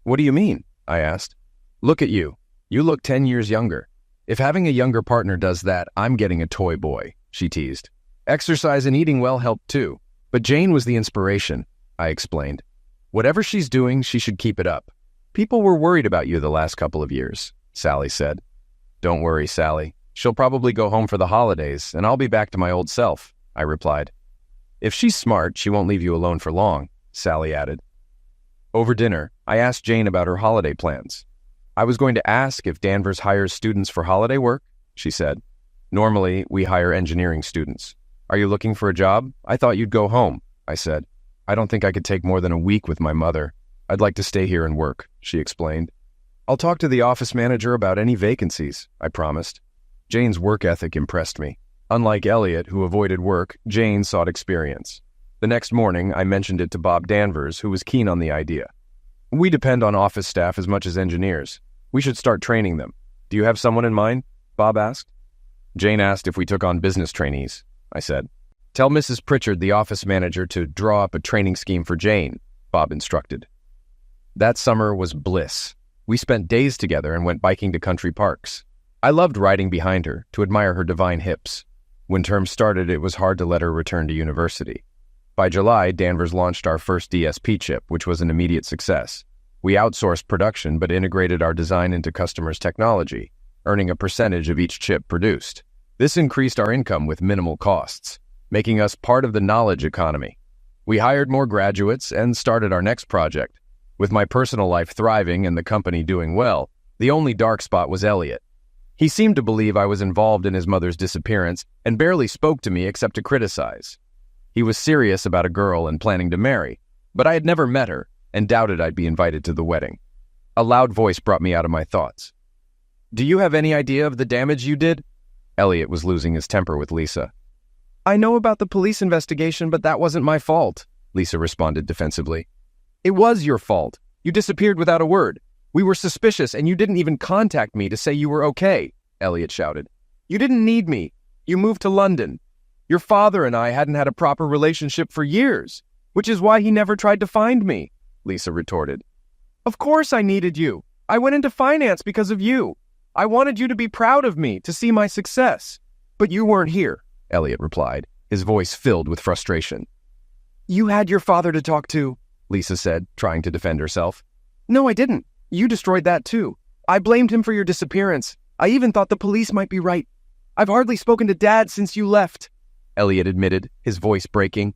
"What do you mean?" I asked. "Look at you. You look 10 years younger. If having a younger partner does that, I'm getting a toy boy," she teased. "Exercise and eating well helped too. But Jane was the inspiration," I explained. "Whatever she's doing, she should keep it up. People were worried about you the last couple of years," Sally said. "Don't worry, Sally. She'll probably go home for the holidays, and I'll be back to my old self," I replied. "If she's smart, she won't leave you alone for long," Sally added. Over dinner, I asked Jane about her holiday plans. "I was going to ask if Danvers hires students for holiday work," she said. "Normally, we hire engineering students. Are you looking for a job? I thought you'd go home," I said. "I don't think I could take more than a week with my mother. I'd like to stay here and work," she explained. "I'll talk to the office manager about any vacancies," I promised. Jane's work ethic impressed me. Unlike Elliot, who avoided work, Jane sought experience. The next morning, I mentioned it to Bob Danvers, who was keen on the idea. "We depend on office staff as much as engineers. We should start training them. Do you have someone in mind?" Bob asked. Jane asked if we took on business trainees, I said. "Tell Mrs. Pritchard, the office manager, to draw up a training scheme for Jane," Bob instructed. That summer was bliss. We spent days together and went biking to country parks. I loved riding behind her to admire her divine hips. When term started, it was hard to let her return to university. By July, Danvers launched our first DSP chip, which was an immediate success. We outsourced production but integrated our design into customers' technology, earning a percentage of each chip produced. This increased our income with minimal costs, making us part of the knowledge economy. We hired more graduates and started our next project. With my personal life thriving and the company doing well, the only dark spot was Elliot. He seemed to believe I was involved in his mother's disappearance and barely spoke to me except to criticize. He was serious about a girl and planning to marry, but I had never met her and doubted I'd be invited to the wedding. A loud voice brought me out of my thoughts. "Do you have any idea of the damage you did?" Elliot was losing his temper with Lisa. "I know about the police investigation, but that wasn't my fault," Lisa responded defensively. "It was your fault. You disappeared without a word. We were suspicious and you didn't even contact me to say you were okay," Elliot shouted. "You didn't need me. You moved to London. Your father and I hadn't had a proper relationship for years, which is why he never tried to find me," Lisa retorted. "Of course I needed you. I went into finance because of you. I wanted you to be proud of me, to see my success. But you weren't here," Elliot replied, his voice filled with frustration. "You had your father to talk to," Lisa said, trying to defend herself. "No, I didn't. You destroyed that too. I blamed him for your disappearance. I even thought the police might be right. I've hardly spoken to Dad since you left," Elliot admitted, his voice breaking.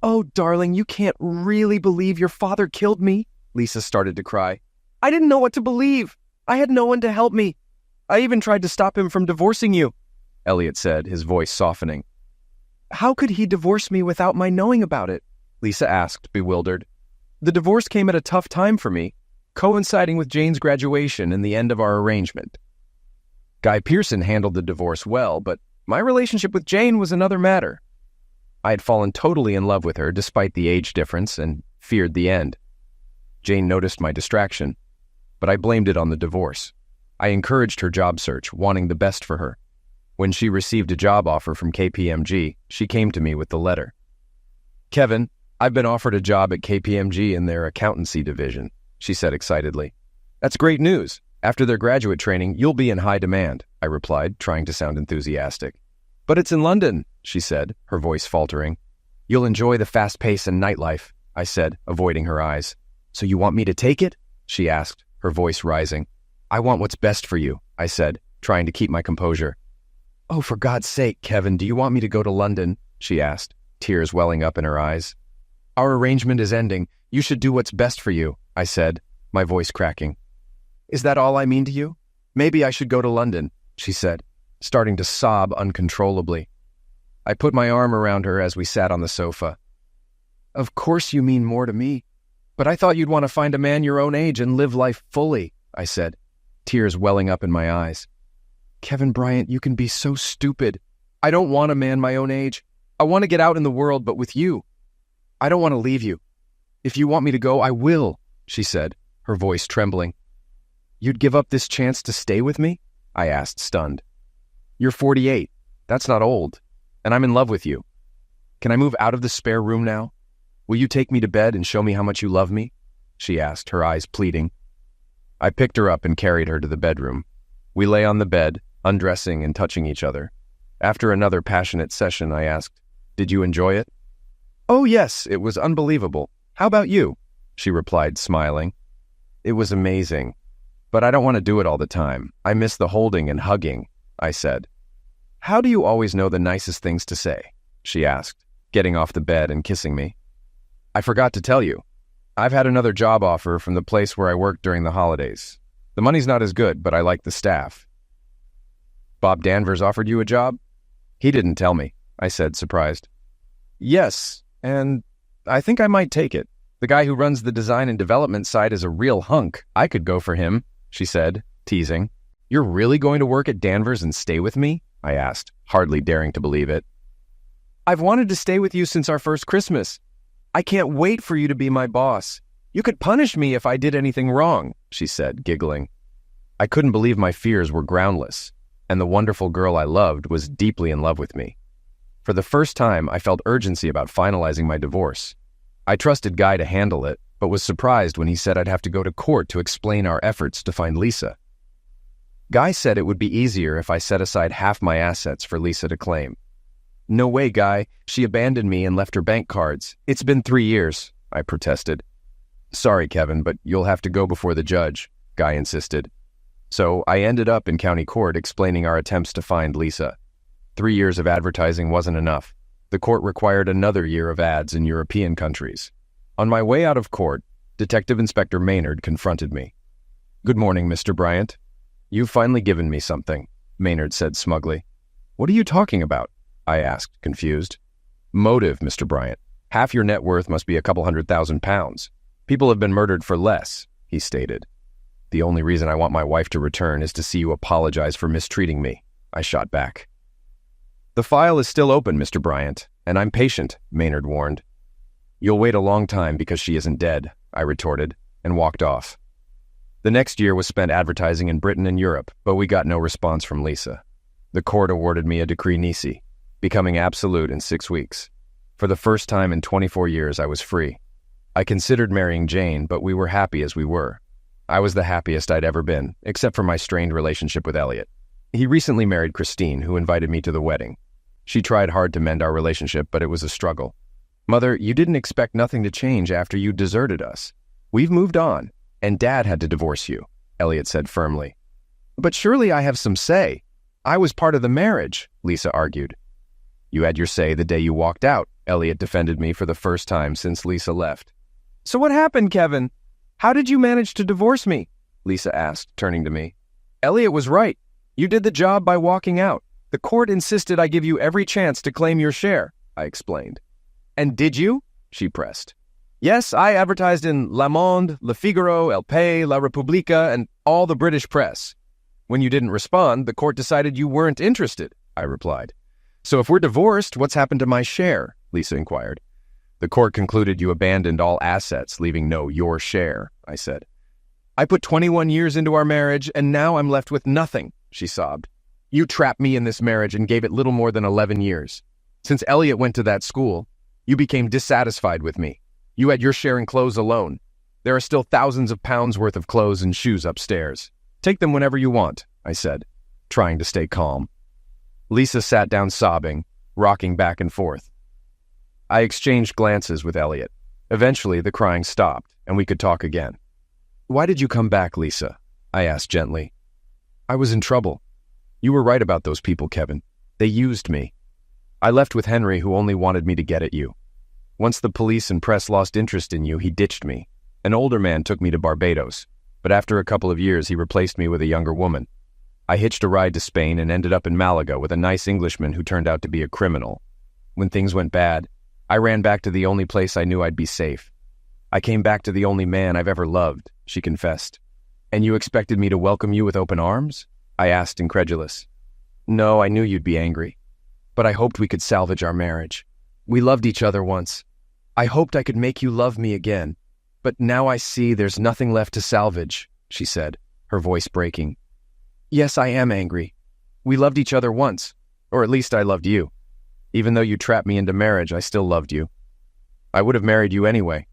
"Oh, darling, you can't really believe your father killed me," Lisa started to cry. "I didn't know what to believe. I had no one to help me. I even tried to stop him from divorcing you," Elliot said, his voice softening. "How could he divorce me without my knowing about it?" Lisa asked, bewildered. "The divorce came at a tough time for me, coinciding with Jane's graduation and the end of our arrangement. Guy Pearson handled the divorce well, but my relationship with Jane was another matter. I had fallen totally in love with her despite the age difference and feared the end. Jane noticed my distraction, but I blamed it on the divorce. I encouraged her job search, wanting the best for her. When she received a job offer from KPMG, she came to me with the letter. "Kevin, I've been offered a job at KPMG in their accountancy division," she said excitedly. "That's great news. After their graduate training, you'll be in high demand," I replied, trying to sound enthusiastic. "But it's in London," she said, her voice faltering. "You'll enjoy the fast pace and nightlife," I said, avoiding her eyes. "So you want me to take it?" she asked, her voice rising. "I want what's best for you," I said, trying to keep my composure. "Oh, for God's sake, Kevin, do you want me to go to London?" she asked, tears welling up in her eyes. "Our arrangement is ending. You should do what's best for you," I said, my voice cracking. "Is that all I mean to you? Maybe I should go to London," she said, starting to sob uncontrollably. I put my arm around her as we sat on the sofa. "Of course you mean more to me. But I thought you'd want to find a man your own age and live life fully, I said, tears welling up in my eyes. Kevin Bryant, you can be so stupid. I don't want a man my own age. I want to get out in the world, but with you. I don't want to leave you. If you want me to go, I will, she said, her voice trembling. You'd give up this chance to stay with me? I asked, stunned. You're 48. That's not old. And I'm in love with you. Can I move out of the spare room now? Will you take me to bed and show me how much you love me? She asked, her eyes pleading. I picked her up and carried her to the bedroom. We lay on the bed, undressing and touching each other. After another passionate session, I asked, Did you enjoy it? Oh, yes, it was unbelievable. How about you? She replied, smiling. It was amazing. But I don't want to do it all the time. I miss the holding and hugging, I said. How do you always know the nicest things to say? She asked, getting off the bed and kissing me. I forgot to tell you. I've had another job offer from the place where I worked during the holidays. The money's not as good, but I like the staff. Bob Danvers offered you a job? He didn't tell me, I said, surprised. Yes, and I think I might take it. The guy who runs the design and development side is a real hunk. I could go for him, she said, teasing. You're really going to work at Danvers and stay with me? I asked, hardly daring to believe it. I've wanted to stay with you since our first Christmas. I can't wait for you to be my boss. You could punish me if I did anything wrong, she said, giggling. I couldn't believe my fears were groundless, and the wonderful girl I loved was deeply in love with me. For the first time, I felt urgency about finalizing my divorce. I trusted Guy to handle it, but was surprised when he said I'd have to go to court to explain our efforts to find Lisa. Guy said it would be easier if I set aside half my assets for Lisa to claim. No way, Guy. She abandoned me and left her bank cards. It's been 3 years, I protested. Sorry, Kevin, but you'll have to go before the judge, Guy insisted. So I ended up in county court explaining our attempts to find Lisa. 3 years of advertising wasn't enough. The court required another year of ads in European countries. On my way out of court, Detective Inspector Maynard confronted me. Good morning, Mr. Bryant. You've finally given me something, Maynard said smugly. What are you talking about? I asked, confused. Motive, Mr. Bryant. Half your net worth must be a couple £100,000. People have been murdered for less, he stated. The only reason I want my wife to return is to see you apologize for mistreating me, I shot back. The file is still open, Mr. Bryant, and I'm patient, Maynard warned. You'll wait a long time because she isn't dead, I retorted, and walked off. The next year was spent advertising in Britain and Europe, but we got no response from Lisa. The court awarded me a decree nisi, becoming absolute in 6 weeks. For the first time in 24 years, I was free. I considered marrying Jane, but we were happy as we were. I was the happiest I'd ever been, except for my strained relationship with Elliot. He recently married Christine, who invited me to the wedding. She tried hard to mend our relationship, but it was a struggle. Mother, you didn't expect nothing to change after you deserted us. We've moved on, and Dad had to divorce you, Elliot said firmly. But surely I have some say. I was part of the marriage, Lisa argued. You had your say the day you walked out, Elliot defended me for the first time since Lisa left. So what happened, Kevin? How did you manage to divorce me? Lisa asked, turning to me. Elliot was right. You did the job by walking out. The court insisted I give you every chance to claim your share, I explained. And did you? She pressed. Yes, I advertised in Le Monde, Le Figaro, El Pais, La Repubblica, and all the British press. When you didn't respond, the court decided you weren't interested, I replied. So if we're divorced, what's happened to my share? Lisa inquired. The court concluded you abandoned all assets, leaving no your share, I said. I put 21 years into our marriage, and now I'm left with nothing, she sobbed. You trapped me in this marriage and gave it little more than 11 years. Since Elliot went to that school, you became dissatisfied with me. You had your share in clothes alone. There are still thousands of pounds worth of clothes and shoes upstairs. Take them whenever you want, I said, trying to stay calm. Lisa sat down sobbing, rocking back and forth. I exchanged glances with Elliot. Eventually, the crying stopped, and we could talk again. Why did you come back, Lisa? I asked gently. I was in trouble. You were right about those people, Kevin. They used me. I left with Henry, who only wanted me to get at you. Once the police and press lost interest in you, he ditched me. An older man took me to Barbados, but after a couple of years, he replaced me with a younger woman. I hitched a ride to Spain and ended up in Malaga with a nice Englishman who turned out to be a criminal. When things went bad, I ran back to the only place I knew I'd be safe. I came back to the only man I've ever loved, she confessed. And you expected me to welcome you with open arms? I asked, incredulous. No, I knew you'd be angry. But I hoped we could salvage our marriage. We loved each other once. I hoped I could make you love me again. But now I see there's nothing left to salvage, she said, her voice breaking. Yes, I am angry. We loved each other once, or at least I loved you. Even though you trapped me into marriage, I still loved you. I would have married you anyway.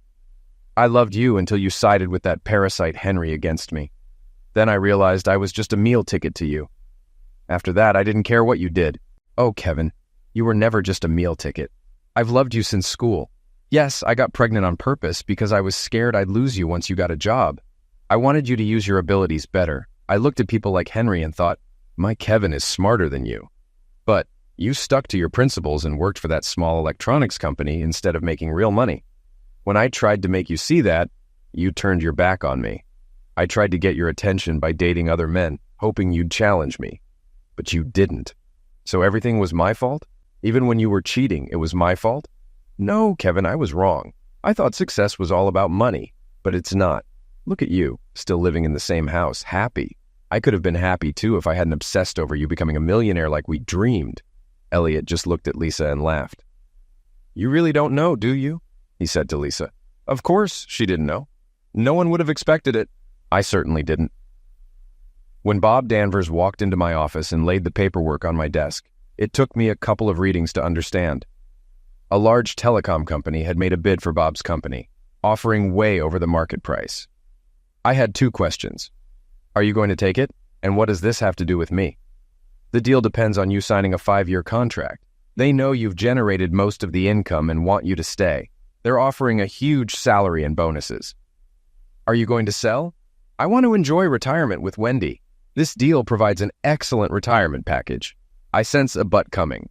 I loved you until you sided with that parasite Henry against me. Then I realized I was just a meal ticket to you. After that, I didn't care what you did. Oh, Kevin, you were never just a meal ticket. I've loved you since school. Yes, I got pregnant on purpose because I was scared I'd lose you once you got a job. I wanted you to use your abilities better. I looked at people like Henry and thought, my Kevin is smarter than you. But you stuck to your principles and worked for that small electronics company instead of making real money. When I tried to make you see that, you turned your back on me. I tried to get your attention by dating other men, hoping you'd challenge me. But you didn't. So everything was my fault? Even when you were cheating, it was my fault? No, Kevin, I was wrong. I thought success was all about money, but it's not. Look at you, still living in the same house, happy. I could have been happy too if I hadn't obsessed over you becoming a millionaire like we dreamed. Elliot just looked at Lisa and laughed. You really don't know, do you? He said to Lisa. Of course she didn't know. No one would have expected it. I certainly didn't. When Bob Danvers walked into my office and laid the paperwork on my desk, it took me a couple of readings to understand. A large telecom company had made a bid for Bob's company, offering way over the market price. I had two questions. Are you going to take it? And what does this have to do with me? The deal depends on you signing a 5-year contract. They know you've generated most of the income and want you to stay. They're offering a huge salary and bonuses. Are you going to sell? I want to enjoy retirement with Wendy. This deal provides an excellent retirement package. I sense a but coming.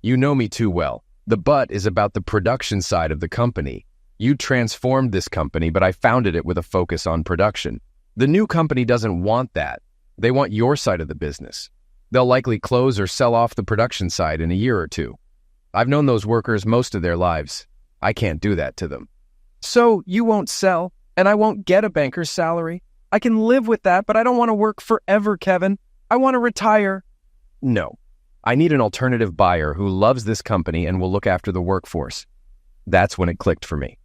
You know me too well. The but is about the production side of the company. You transformed this company, but I founded it with a focus on production. The new company doesn't want that. They want your side of the business. They'll likely close or sell off the production side in a year or two. I've known those workers most of their lives. I can't do that to them. So you won't sell, and I won't get a banker's salary. I can live with that, but I don't want to work forever, Kevin. I want to retire. No. I need an alternative buyer who loves this company and will look after the workforce. That's when it clicked for me.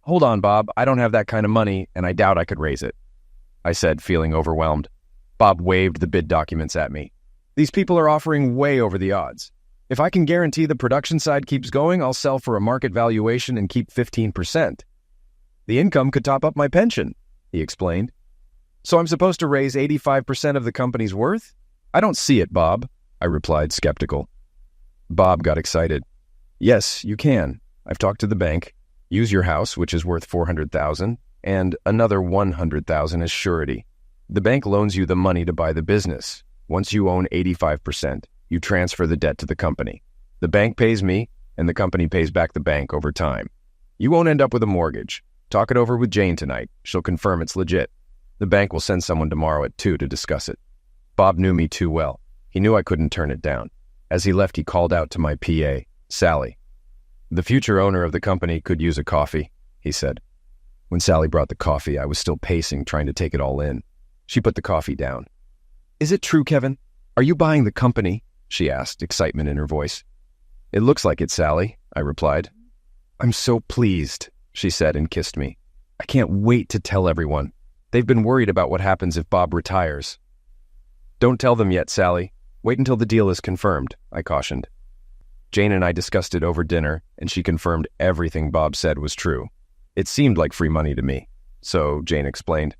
Hold on, Bob. I don't have that kind of money, and I doubt I could raise it, I said, feeling overwhelmed. Bob waved the bid documents at me. These people are offering way over the odds. If I can guarantee the production side keeps going, I'll sell for a market valuation and keep 15%. The income could top up my pension, he explained. So I'm supposed to raise 85% of the company's worth? I don't see it, Bob, I replied, skeptical. Bob got excited. Yes, you can. I've talked to the bank. Use your house, which is worth $400,000, and another $100,000 as surety. The bank loans you the money to buy the business. Once you own 85%, you transfer the debt to the company. The bank pays me, and the company pays back the bank over time. You won't end up with a mortgage. Talk it over with Jane tonight. She'll confirm it's legit. The bank will send someone tomorrow at 2 to discuss it. Bob knew me too well. He knew I couldn't turn it down. As he left, he called out to my PA, Sally. The future owner of the company could use a coffee, he said. When Sally brought the coffee, I was still pacing, trying to take it all in. She put the coffee down. Is it true, Kevin? Are you buying the company? She asked, excitement in her voice. It looks like it, Sally, I replied. I'm so pleased, she said and kissed me. I can't wait to tell everyone. They've been worried about what happens if Bob retires. Don't tell them yet, Sally. Wait until the deal is confirmed, I cautioned. Jane and I discussed it over dinner, and she confirmed everything Bob said was true. It seemed like free money to me. So, Jane explained,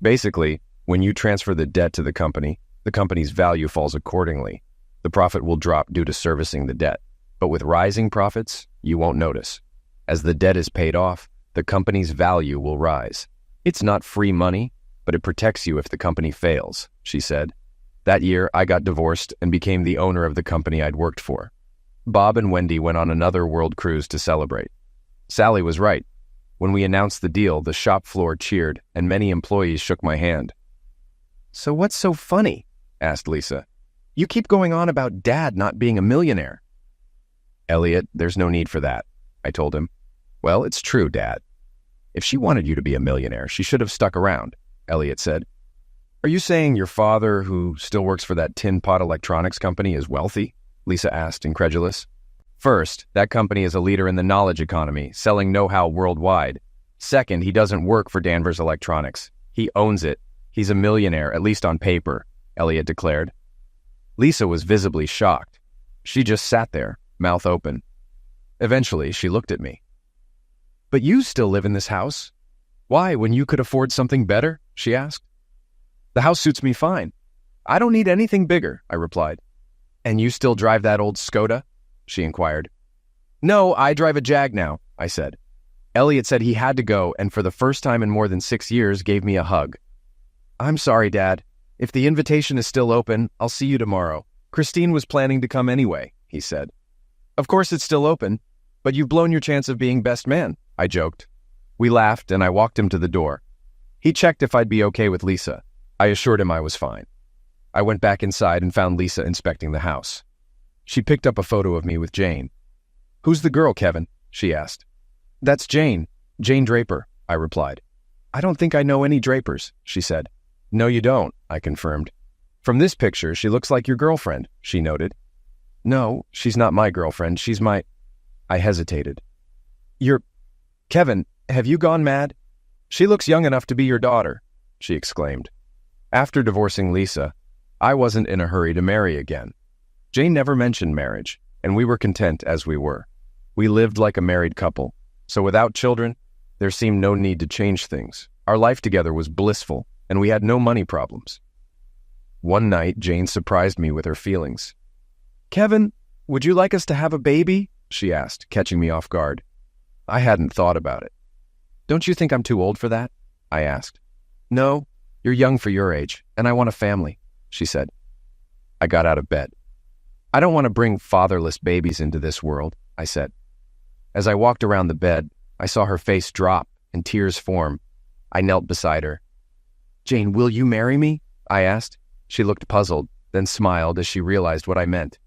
basically, when you transfer the debt to the company's value falls accordingly. The profit will drop due to servicing the debt. But with rising profits, you won't notice. As the debt is paid off, the company's value will rise. It's not free money, but it protects you if the company fails, she said. That year, I got divorced and became the owner of the company I'd worked for. Bob and Wendy went on another world cruise to celebrate. Sally was right. When we announced the deal, the shop floor cheered, and many employees shook my hand. So what's so funny? Asked Lisa. You keep going on about Dad not being a millionaire. Elliot, there's no need for that, I told him. Well, it's true, Dad. If she wanted you to be a millionaire, she should have stuck around, Elliot said. Are you saying your father, who still works for that tin pot electronics company, is wealthy? Lisa asked, incredulous. First, that company is a leader in the knowledge economy, selling know-how worldwide. Second, he doesn't work for Danvers Electronics. He owns it. He's a millionaire, at least on paper, Elliot declared. Lisa was visibly shocked. She just sat there, mouth open. Eventually, she looked at me. But you still live in this house? Why, when you could afford something better? She asked. The house suits me fine. I don't need anything bigger, I replied. And you still drive that old Skoda? She inquired. No, I drive a Jag now, I said. Elliot said he had to go, and for the first time in more than 6 years, gave me a hug. I'm sorry, Dad. If the invitation is still open, I'll see you tomorrow. Christine was planning to come anyway, he said. Of course it's still open, but you've blown your chance of being best man, I joked. We laughed, and I walked him to the door. He checked if I'd be okay with Lisa. I assured him I was fine. I went back inside and found Lisa inspecting the house. She picked up a photo of me with Jane. Who's the girl, Kevin? She asked. That's Jane Draper, I replied. I don't think I know any Drapers, she said. No, you don't, I confirmed. From this picture, she looks like your girlfriend, she noted. No, she's not my girlfriend, she's my... I hesitated. Kevin, have you gone mad? She looks young enough to be your daughter, she exclaimed. After divorcing Lisa, I wasn't in a hurry to marry again. Jane never mentioned marriage, and we were content as we were. We lived like a married couple, so without children, there seemed no need to change things. Our life together was blissful, and we had no money problems. One night, Jane surprised me with her feelings. Kevin, would you like us to have a baby? She asked, catching me off guard. I hadn't thought about it. Don't you think I'm too old for that? I asked. No, you're young for your age, and I want a family, she said. I got out of bed. I don't want to bring fatherless babies into this world, I said. As I walked around the bed, I saw her face drop and tears form. I knelt beside her. Jane, will you marry me? I asked. She looked puzzled, then smiled as she realized what I meant.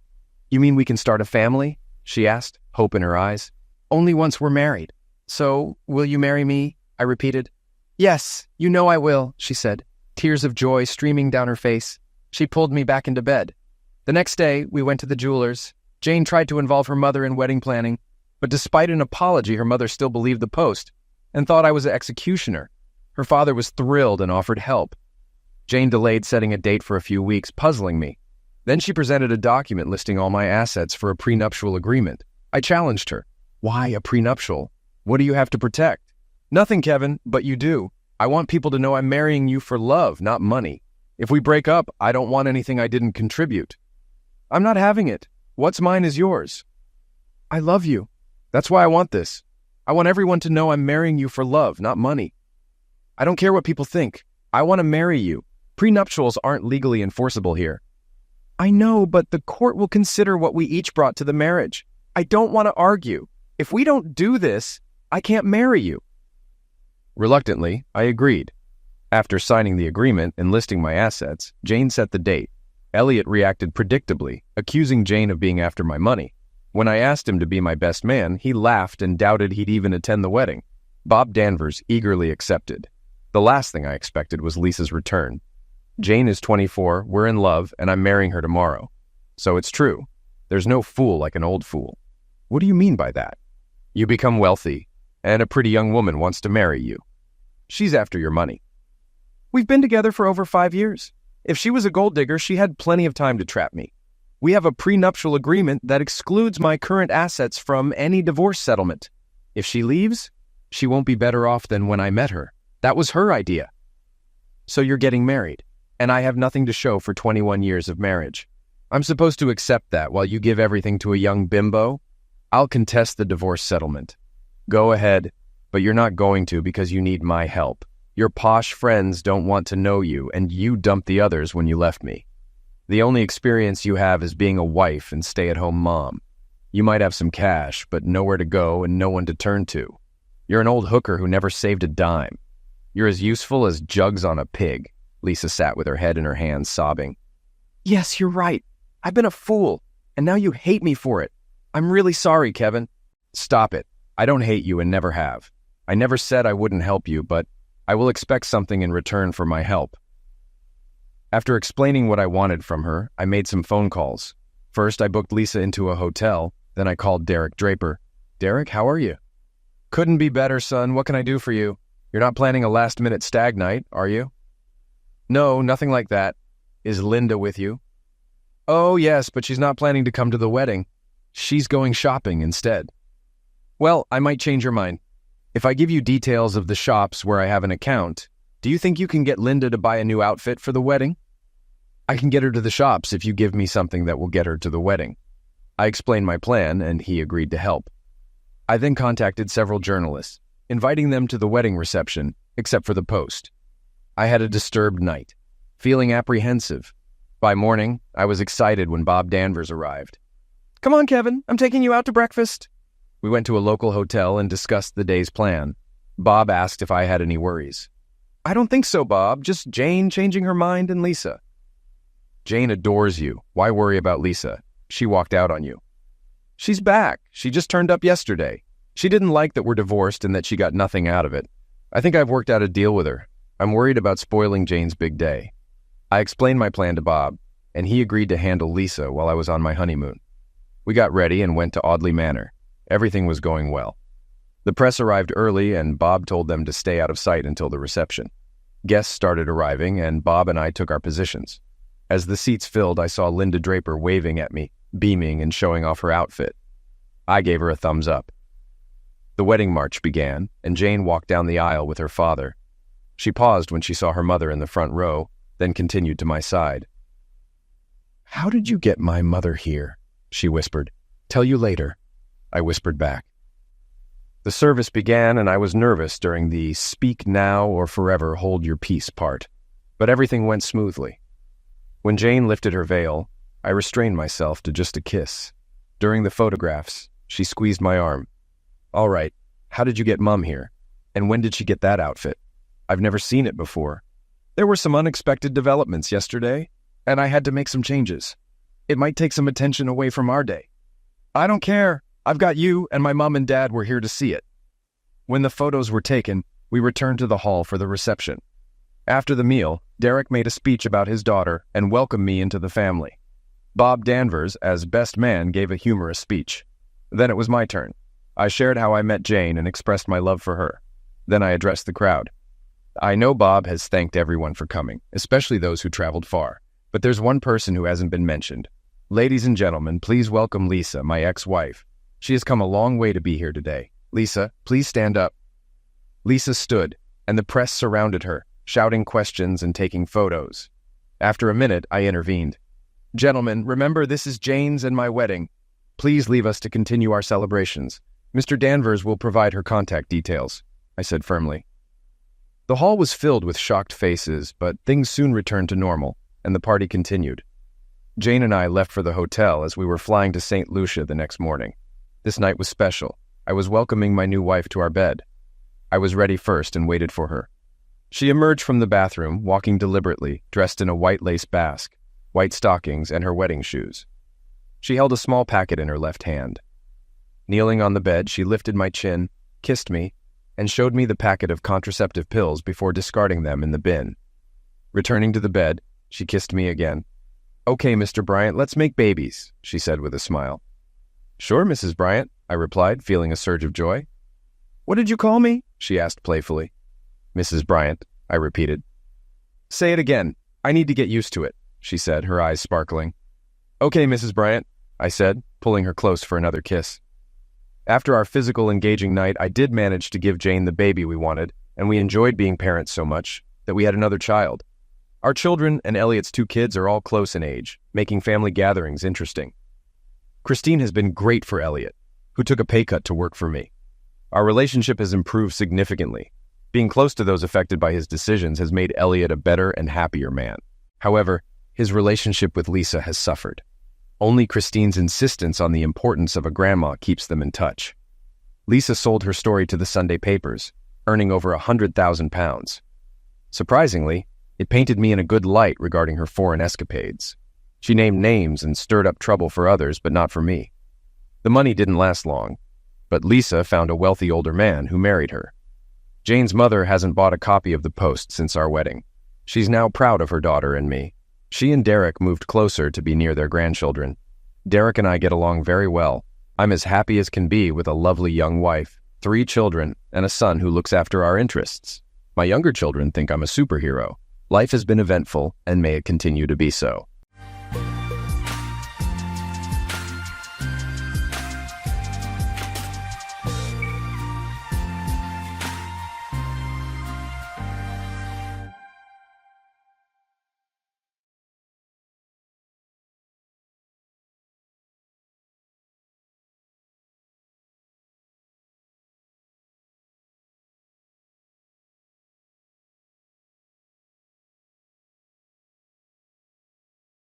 You mean we can start a family? She asked, hope in her eyes. Only once we're married. So, will you marry me? I repeated. Yes, you know I will, she said, tears of joy streaming down her face. She pulled me back into bed. The next day, we went to the jeweler's. Jane tried to involve her mother in wedding planning, but despite an apology, her mother still believed the post and thought I was an executioner. Her father was thrilled and offered help. Jane delayed setting a date for a few weeks, puzzling me. Then she presented a document listing all my assets for a prenuptial agreement. I challenged her. Why a prenuptial? What do you have to protect? Nothing, Kevin, but you do. I want people to know I'm marrying you for love, not money. If we break up, I don't want anything I didn't contribute. I'm not having it. What's mine is yours. I love you. That's why I want this. I want everyone to know I'm marrying you for love, not money. I don't care what people think. I want to marry you. Prenuptials aren't legally enforceable here. I know, but the court will consider what we each brought to the marriage. I don't want to argue. If we don't do this, I can't marry you. Reluctantly, I agreed. After signing the agreement and listing my assets, Jane set the date. Elliot reacted predictably, accusing Jane of being after my money. When I asked him to be my best man, he laughed and doubted he'd even attend the wedding. Bob Danvers eagerly accepted. The last thing I expected was Lisa's return. Jane is 24, we're in love, and I'm marrying her tomorrow. So it's true. There's no fool like an old fool. What do you mean by that? You become wealthy, and a pretty young woman wants to marry you. She's after your money. We've been together for over 5 years. If she was a gold digger, she had plenty of time to trap me. We have a prenuptial agreement that excludes my current assets from any divorce settlement. If she leaves, she won't be better off than when I met her. That was her idea. So you're getting married, and I have nothing to show for 21 years of marriage. I'm supposed to accept that while you give everything to a young bimbo? I'll contest the divorce settlement. Go ahead, but you're not going to because you need my help. Your posh friends don't want to know you, and you dumped the others when you left me. The only experience you have is being a wife and stay-at-home mom. You might have some cash, but nowhere to go and no one to turn to. You're an old hooker who never saved a dime. You're as useful as jugs on a pig. Lisa sat with her head in her hands, sobbing. Yes, you're right. I've been a fool, and now you hate me for it. I'm really sorry, Kevin. Stop it. I don't hate you and never have. I never said I wouldn't help you, but I will expect something in return for my help. After explaining what I wanted from her, I made some phone calls. First, I booked Lisa into a hotel. Then I called Derek Draper. Derek, how are you? Couldn't be better, son. What can I do for you? You're not planning a last-minute stag night, are you? No, nothing like that. Is Linda with you? Oh, yes, but she's not planning to come to the wedding. She's going shopping instead. Well, I might change your mind. If I give you details of the shops where I have an account, do you think you can get Linda to buy a new outfit for the wedding? I can get her to the shops if you give me something that will get her to the wedding. I explained my plan, and he agreed to help. I then contacted several journalists, inviting them to the wedding reception, except for the Post. I had a disturbed night, feeling apprehensive. By morning, I was excited when Bob Danvers arrived. Come on, Kevin, I'm taking you out to breakfast. We went to a local hotel and discussed the day's plan. Bob asked if I had any worries. I don't think so, Bob. Just Jane changing her mind and Lisa. Jane adores you. Why worry about Lisa? She walked out on you. She's back. She just turned up yesterday. She didn't like that we're divorced and that she got nothing out of it. I think I've worked out a deal with her. I'm worried about spoiling Jane's big day. I explained my plan to Bob, and he agreed to handle Lisa while I was on my honeymoon. We got ready and went to Audley Manor. Everything was going well. The press arrived early, and Bob told them to stay out of sight until the reception. Guests started arriving, and Bob and I took our positions. As the seats filled, I saw Linda Draper waving at me, beaming and showing off her outfit. I gave her a thumbs up. The wedding march began, and Jane walked down the aisle with her father. She paused when she saw her mother in the front row, then continued to my side. How did you get my mother here? She whispered. Tell you later, I whispered back. The service began, and I was nervous during the speak now or forever hold your peace part, but everything went smoothly. When Jane lifted her veil, I restrained myself to just a kiss. During the photographs, she squeezed my arm. All right, how did you get Mum here? And when did she get that outfit? I've never seen it before. There were some unexpected developments yesterday, and I had to make some changes. It might take some attention away from our day. I don't care. I've got you, and my mom and dad were here to see it. When the photos were taken, we returned to the hall for the reception. After the meal, Derek made a speech about his daughter and welcomed me into the family. Bob Danvers, as best man, gave a humorous speech. Then it was my turn. I shared how I met Jane and expressed my love for her. Then I addressed the crowd. I know Bob has thanked everyone for coming, especially those who traveled far, but there's one person who hasn't been mentioned. Ladies and gentlemen, please welcome Lisa, my ex-wife. She has come a long way to be here today. Lisa, please stand up. Lisa stood, and the press surrounded her, shouting questions and taking photos. After a minute, I intervened. Gentlemen, remember this is Jane's and my wedding. Please leave us to continue our celebrations. Mr. Danvers will provide her contact details, I said firmly. The hall was filled with shocked faces, but things soon returned to normal, and the party continued. Jane and I left for the hotel as we were flying to St. Lucia the next morning. This night was special. I was welcoming my new wife to our bed. I was ready first and waited for her. She emerged from the bathroom, walking deliberately, dressed in a white lace basque, white stockings, and her wedding shoes. She held a small packet in her left hand. Kneeling on the bed, she lifted my chin, kissed me, and showed me the packet of contraceptive pills before discarding them in the bin. Returning to the bed, she kissed me again. Okay, Mr. Bryant, let's make babies, she said with a smile. Sure, Mrs. Bryant, I replied, feeling a surge of joy. What did you call me? She asked playfully. Mrs. Bryant, I repeated. Say it again. I need to get used to it, she said, her eyes sparkling. Okay, Mrs. Bryant, I said, pulling her close for another kiss. After our physical engaging night, I did manage to give Jane the baby we wanted, and we enjoyed being parents so much that we had another child. Our children and Elliot's 2 kids are all close in age, making family gatherings interesting. Christine has been great for Elliot, who took a pay cut to work for me. Our relationship has improved significantly. Being close to those affected by his decisions has made Elliot a better and happier man. However, his relationship with Lisa has suffered. Only Christine's insistence on the importance of a grandma keeps them in touch. Lisa sold her story to the Sunday papers, earning over £100,000. Surprisingly, it painted me in a good light regarding her foreign escapades. She named names and stirred up trouble for others, but not for me. The money didn't last long, but Lisa found a wealthy older man who married her. Jane's mother hasn't bought a copy of the Post since our wedding. She's now proud of her daughter and me. She and Derek moved closer to be near their grandchildren. Derek and I get along very well. I'm as happy as can be with a lovely young wife, 3 children, and a son who looks after our interests. My younger children think I'm a superhero. Life has been eventful, and may it continue to be so.